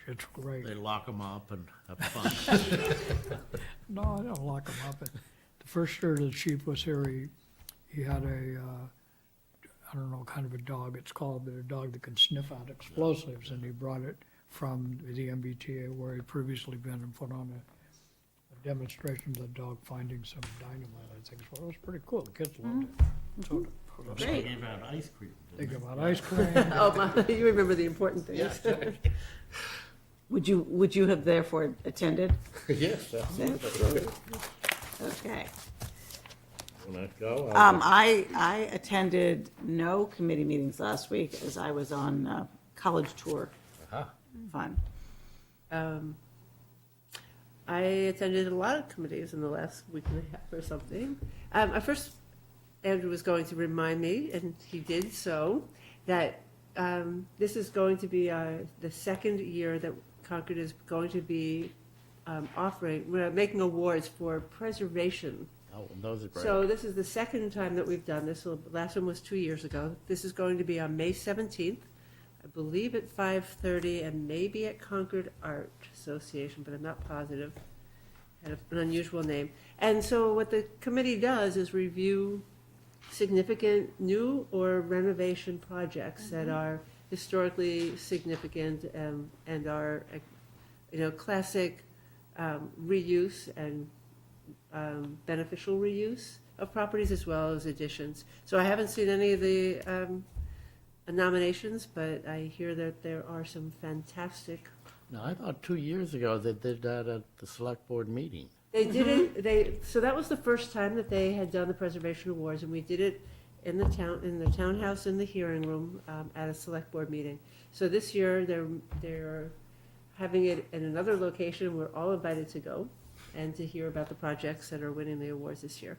it's great. They lock them up and have fun. No, I don't lock them up. The first year the chief was here, he had I don't know, kind of a dog it's called, but a dog that can sniff out explosives, and he brought it from the MBTA where he'd previously been and put on a demonstration of the dog finding some dynamite, I think. So it was pretty cool. The kids loved it. So They gave out ice cream. they give out ice cream. Oh, you remember the important things. Would you have therefore attended? Yes, absolutely. Okay. Want to go? I attended no committee meetings last week as I was on college tour. Uh-huh. Fun. I attended a lot of committees in the last week and a half or something. At first, Andrew was going to remind me, and he did so, that this is going to be the second year that Concord is going to be we're making awards for preservation. Oh, those are great. So this is the second time that we've done this. The last one was 2 years ago. This is going to be on May 17th, I believe at 5:30, and maybe at Concord Art Association, but I'm not positive. Had an unusual name. And so what the committee does is review significant new or renovation projects that are historically significant and are, classic reuse and beneficial reuse of properties as well as additions. So I haven't seen any of the nominations, but I hear that there are some fantastic. No, I thought 2 years ago they did that at the select board meeting. They did it. So that was the first time that they had done the preservation awards, and we did it in the townhouse in the hearing room at a select board meeting. So this year they're having it in another location. We're all invited to go and to hear about the projects that are winning the awards this year.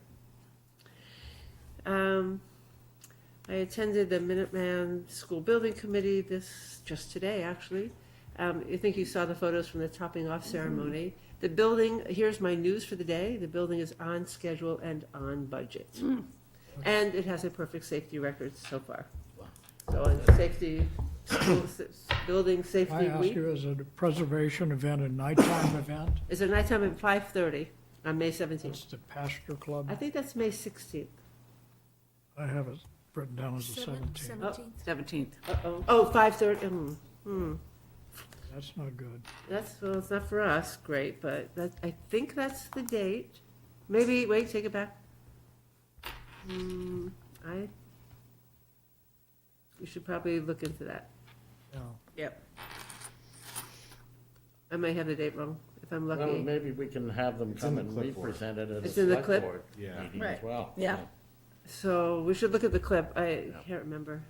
I attended the Minuteman School Building Committee just today, actually. I think you saw the photos from the topping off ceremony. The building, here's my news for the day, the building is on schedule and on budget. And it has a perfect safety record so far. So on safety, building I safety ask week. you, is it a preservation event, a nighttime event? It's a nighttime at 5:30 on May 17th. It's the Pasture Club. I think that's May 16th. I have it written down as the 17th. 17th. Uh-oh. Oh, 5:30, That's not good. well, it's not for us, great, but I think that's the date. Maybe, wait, take it back. We should probably look into that. Yeah. Yep. I may have the date wrong, if I'm Well, lucky. maybe we can have them It's come in the and clipboard. re-present it at a It's in the select clip? board Yeah. meeting Right. as well. Yeah. So we should look at the clip, I can't remember.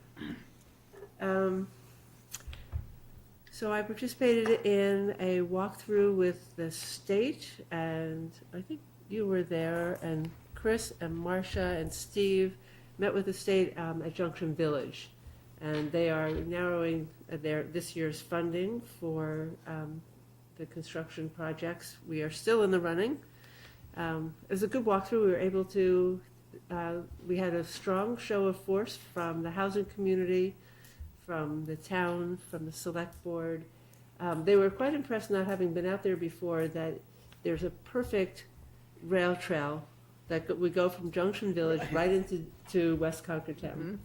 So I participated in a walkthrough with the state, and I think you were there, and Chris and Marcia and Steve met with the state at Junction Village. And they are narrowing this year's funding for the construction projects. We are still in the running. It was a good walkthrough. We were able to, we had a strong show of force from the housing community, from the town, from the select board. They were quite impressed, not having been out there before, that there's a perfect rail trail that would go from Junction Village right into West Concord town.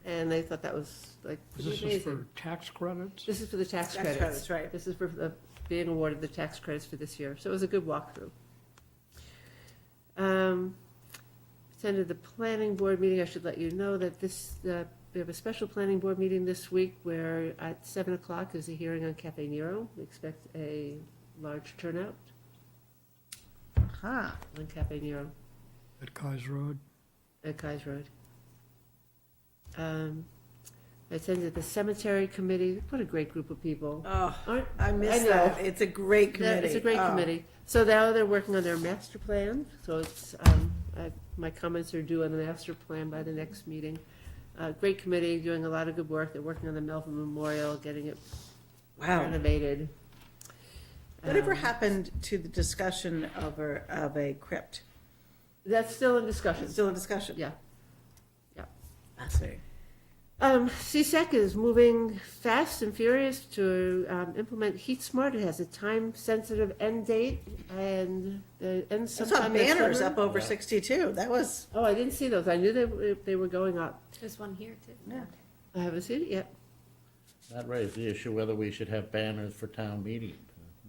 And they thought that was like pretty This is amazing. for tax credits? This is for the tax Tax credits. credits, right. This is for being awarded the tax credits for this year. So it was a good walkthrough. Attended the planning board meeting. I should let you know that we have a special planning board meeting this week where at 7 o'clock is a hearing on Cafe Nero. We expect a large turnout Huh. on Cafe Nero At Kai's Road? at Kai's Road. I attended the cemetery committee. What a great group of people. Oh, Aren't- I miss know. that. It's a great Yeah, committee. it's a great Oh. committee. So now they're working on their master plan, so it's, my comments are due on the master plan by the next meeting. Great committee, doing a lot of good work. They're working on the Melvin Memorial, getting it Wow. renovated. Whatever happened to the discussion of a crypt? That's still in discussion. Still in discussion? Yeah. Fascinating. CSEC is moving fast and furious to implement Heat Smart. It has a time-sensitive end date, and the end I saw sometime next banners summer. up over 62. That was, Oh, I didn't see those. I knew they were going up. There's one here too. yeah. I haven't seen it yet. That raised the issue whether we should have banners for town meeting.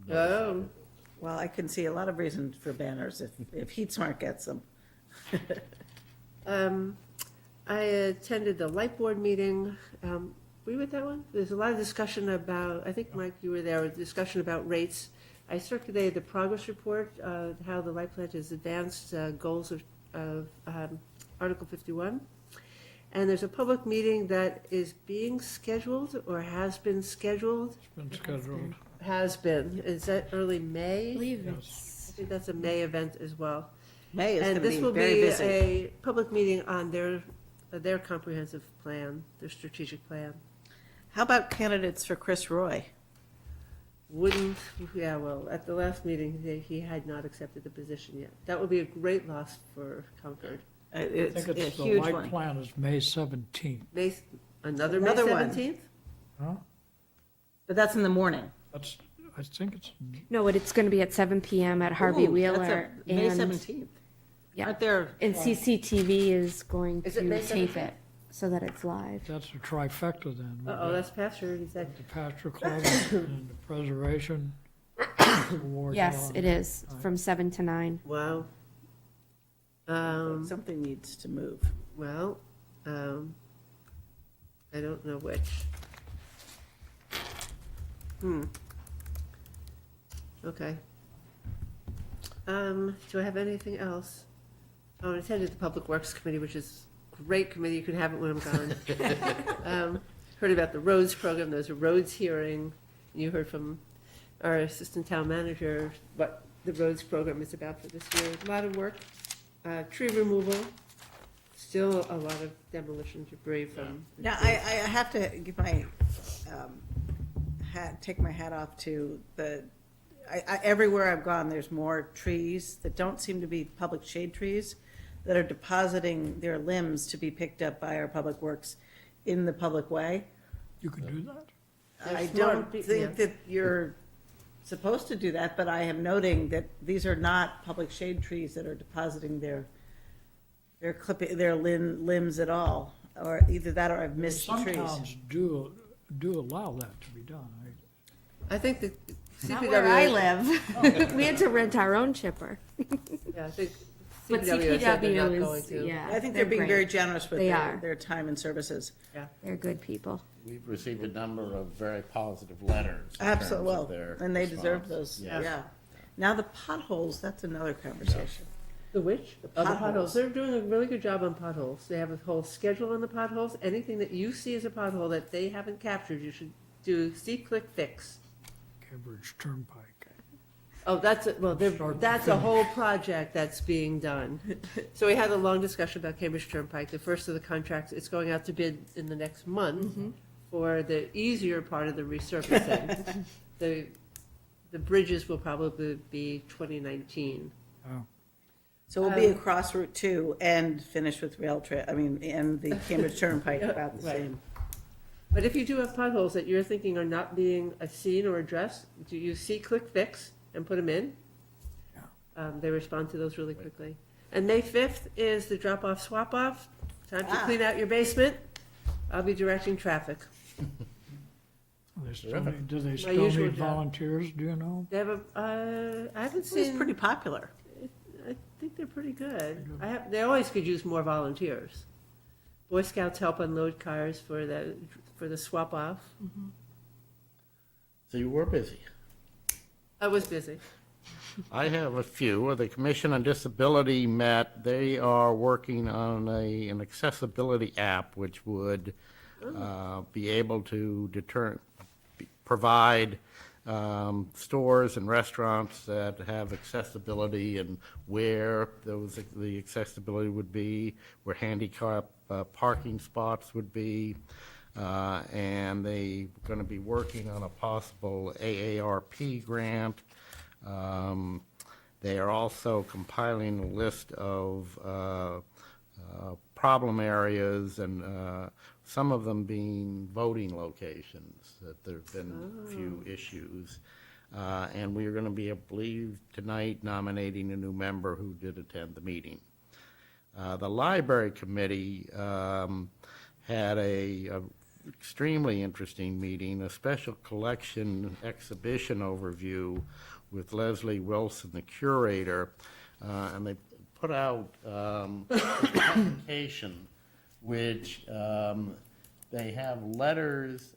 Oh. Well, I can see a lot of reasons for banners if Heat Smart gets them. I attended the light board meeting. Were you at that one? There's a lot of discussion about, I think, Mike, you were there, a discussion about rates. I circulated the progress report, how the light plant has advanced goals of Article 51. And there's a public meeting that is being scheduled or has been scheduled. It's been scheduled. Has been. Is that early May? I believe Yes. it's, I think that's a May event as well. May is And going to this be will very be busy. a public meeting on their comprehensive plan, their strategic plan. How about candidates for Chris Roy? Well, at the last meeting, he had not accepted the position yet. That would be a great loss for Concord. It's I think a it's the huge light one. plan is May 17th. Another Another May one. 17th? Huh? But that's in the morning. That's, I think it's, no, but it's going to be at 7 p.m. at Harvey Ooh, Wheeler. that's May and- 17th. Yeah. Aren't there? And CCTV is going Is it to May tape 17th? it so that it's live. that's a trifecta then. We've Uh-oh, got that's Pastor, he said. The Pasture Club and the Preservation Awards. Yes, on. it is, from 7 to 9. Wow. Something needs to move. Well, I don't know which. Okay. Do I have anything else? Oh, I attended the Public Works Committee, which is a great committee. You can have it when I'm gone. Heard about the roads program. There's a roads hearing. You heard from our assistant town manager what the roads program is about for this year. A lot of work. Tree removal, Still a lot of demolition debris from. Now, I have to give my take my hat off to everywhere I've gone, there's more trees that don't seem to be public shade trees that are depositing their limbs to be picked up by our public works in the public way. You can do that? I They're don't smart think yeah. that you're supposed to do that, but I am noting that these are not public shade trees that are depositing their limbs at all, or either that or I've missed the Some trees. towns do allow that to be done. I think the Not CPW. where I live. We had to rent our own chipper. Yeah, I think But CPW said they're not CPW going is, to. yeah. I think they're being great. very generous with They are. their time and services. They're good people. We've received a number of very positive letters in terms Absolutely, well, of their and they deserve response. those, Yes. yeah. Now, the potholes, that's another conversation. The which? The Oh, the potholes. potholes. They're doing a really good job on potholes. They have a whole schedule on the potholes. Anything that you see as a pothole that they haven't captured, you should do see, click, fix. Cambridge Turnpike. Oh, that's, well, that's a whole project that's being done. So we had a long discussion about Cambridge Turnpike. The first of the contracts, it's going out to bid in the next month for the easier part of the resurfacing. The bridges will probably be 2019. Oh. So we'll be across Route 2 and finish with and the Cambridge Turnpike about the Right. same. But if you do have potholes that you're thinking are not being seen or addressed, do you see, click, fix, and put them in? They respond to those really quickly. And May 5th is the drop-off, swap-off. Time to clean out your basement. I'll be directing traffic. Do they My still usual need job. volunteers, do you know? They have I haven't It's seen. pretty popular. I think they're pretty good. They always could use more volunteers. Boy Scouts help unload cars for the swap off. So you were busy. I was busy. I have a few. The Commission on Disability met. They are working on an accessibility app which would be able to provide stores and restaurants that have accessibility and where the accessibility would be, where handicap parking spots would be, and they're going to be working on a possible AARP grant. They are also compiling a list of problem areas, and some of them being voting locations, that there have been a few issues. And we are going to be, I believe, tonight nominating a new member who did attend the meeting. The Library Committee had a extremely interesting meeting, a special collection exhibition overview with Leslie Wilson, the curator, and they put out a publication which they have letters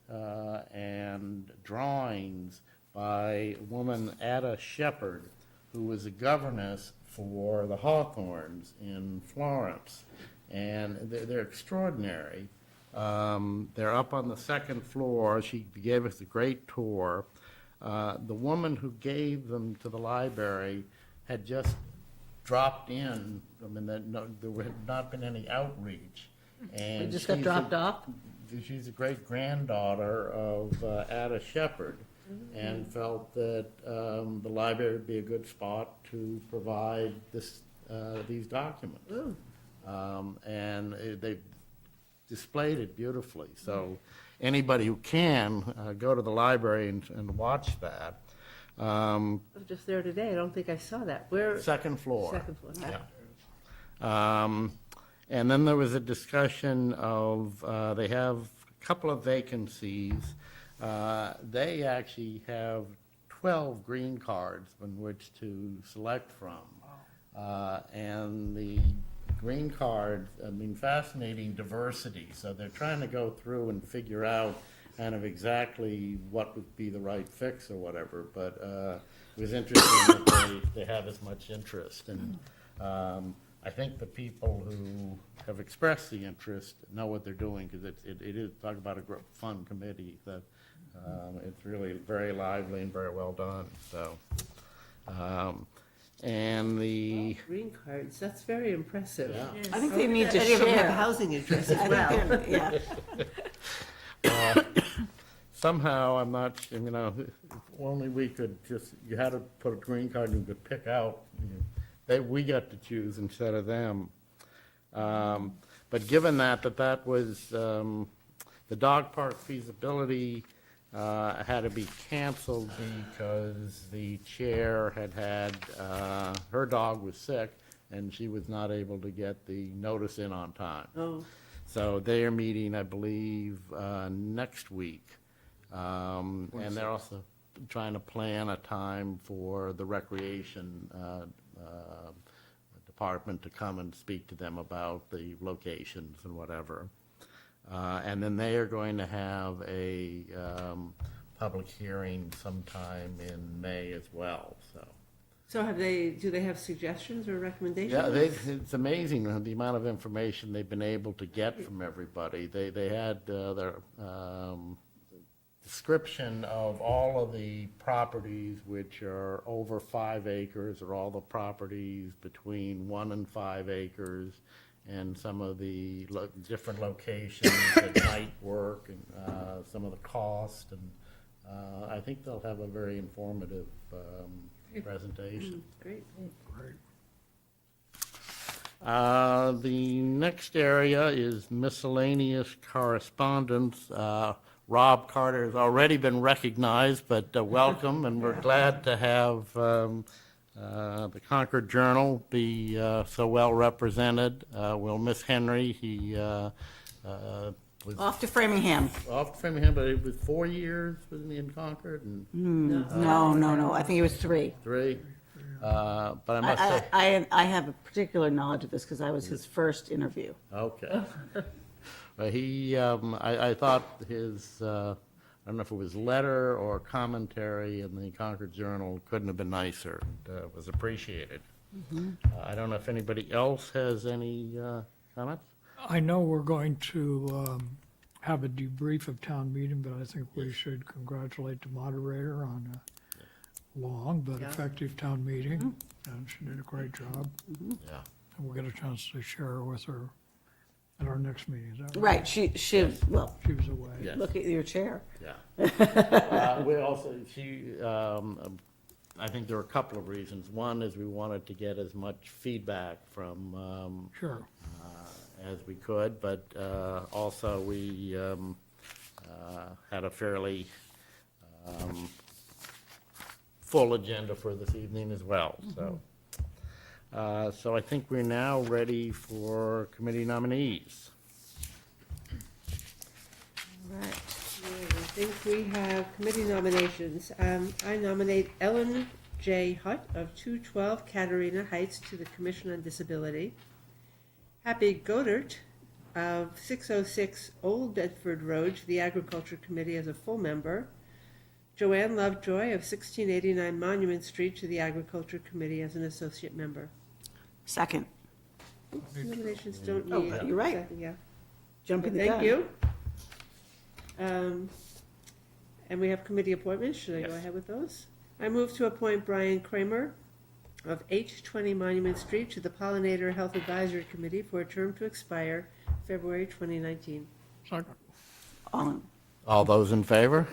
and drawings by a woman, Ada Shepherd, who was a governess for the Hawthorns in Florence. And they're extraordinary. They're up on the second floor. She gave us a great tour. The woman who gave them to the library had just dropped in. I mean, there had not been any outreach. And They just got dropped off? She's a great-granddaughter of Ada Shepherd, and felt that the library would be a good spot to provide these documents. And they displayed it beautifully. So anybody who can, go to the library and watch that. I was just there today. I don't think I saw that. Where? Second floor. Second floor. Yeah. And then there was a discussion of, they have a couple of vacancies. They actually have 12 green cards on which to select from. And the green card, I mean, fascinating diversity. So they're trying to go through and figure out kind of exactly what would be the right fix or whatever. But it was interesting that they have as much interest. And I think the people who have expressed the interest know what they're doing, because it is, talk about a fun committee, that it's really very lively and very well done. So And the, Green cards, that's very impressive. Yeah. I think they need to Any of them have share. a housing address as I well. think they're- Yeah. somehow, I'm not, you know, if only we could just, you had to put a green card and you could pick out, we got to choose instead of them. But given that was, the dog park feasibility had to be canceled because the chair had, her dog was sick and she was not able to get the notice in on time. Oh, So they are meeting, I believe, next week. And they're also trying to plan a time for the recreation department to come and speak to them about the locations and whatever. And then they are going to have a public hearing sometime in May as well, so. so do they have suggestions or recommendations? Yeah, it's amazing the amount of information they've been able to get from everybody. They had their description of all of the properties which are over 5 acres, or all the properties between 1 and 5 acres, and some of the different locations that might work, and some of the cost, and I think they'll have a very informative presentation. Great. The next area is miscellaneous correspondence. Rob Carter has already been recognized, but welcome, and we're glad to have the Concord Journal be so well represented. We'll miss Henry. He was Off to Framingham. off to Framingham, but it was 4 years, wasn't he, in Concord? And No, I think it was 3. 3. But I must say, I have a particular knowledge of this because I was his first interview. okay. But he, I thought his, I don't know if it was letter or commentary in the Concord Journal couldn't have been nicer. It was appreciated. I don't know if anybody else has any comments? I know we're going to have a debrief of town meeting, but I think we should congratulate the moderator on a long but effective town meeting. And she did a great job. Yeah. And we'll get a chance to share with her at our next meeting. Is that Right, she well, She was away. Yes. look at your chair. Yeah. We also, I think there were a couple of reasons. One is we wanted to get as much feedback from Sure. as we could, but also we had a fairly full agenda for this evening as well, so. So I think we're now ready for committee nominees. Right. I think we have committee nominations. I nominate Ellen J. Hutt of 212 Katarina Heights to the Commission on Disability. Happy Godert of 606 Old Bedford Road to the Agriculture Committee as a full member. Joanne Lovejoy of 1689 Monument Street to the Agriculture Committee as an associate member. Second, Nominations don't Oh, need. you're right. second, yeah. jumping the gun. Thank you. And we have committee appointments. Should I go Yes. ahead with those? I move to appoint Brian Kramer of 820 Monument Street to the Pollinator Health Advisory Committee for a term to expire February 2019. Second. All those in favor?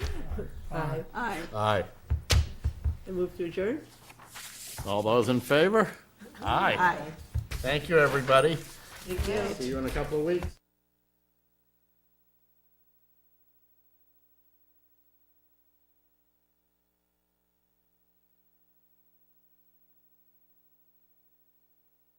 Aye. Aye. Aye. I move to adjourn. All those in favor? Aye. Aye. Thank you, everybody. Thank you. See you in a couple of weeks.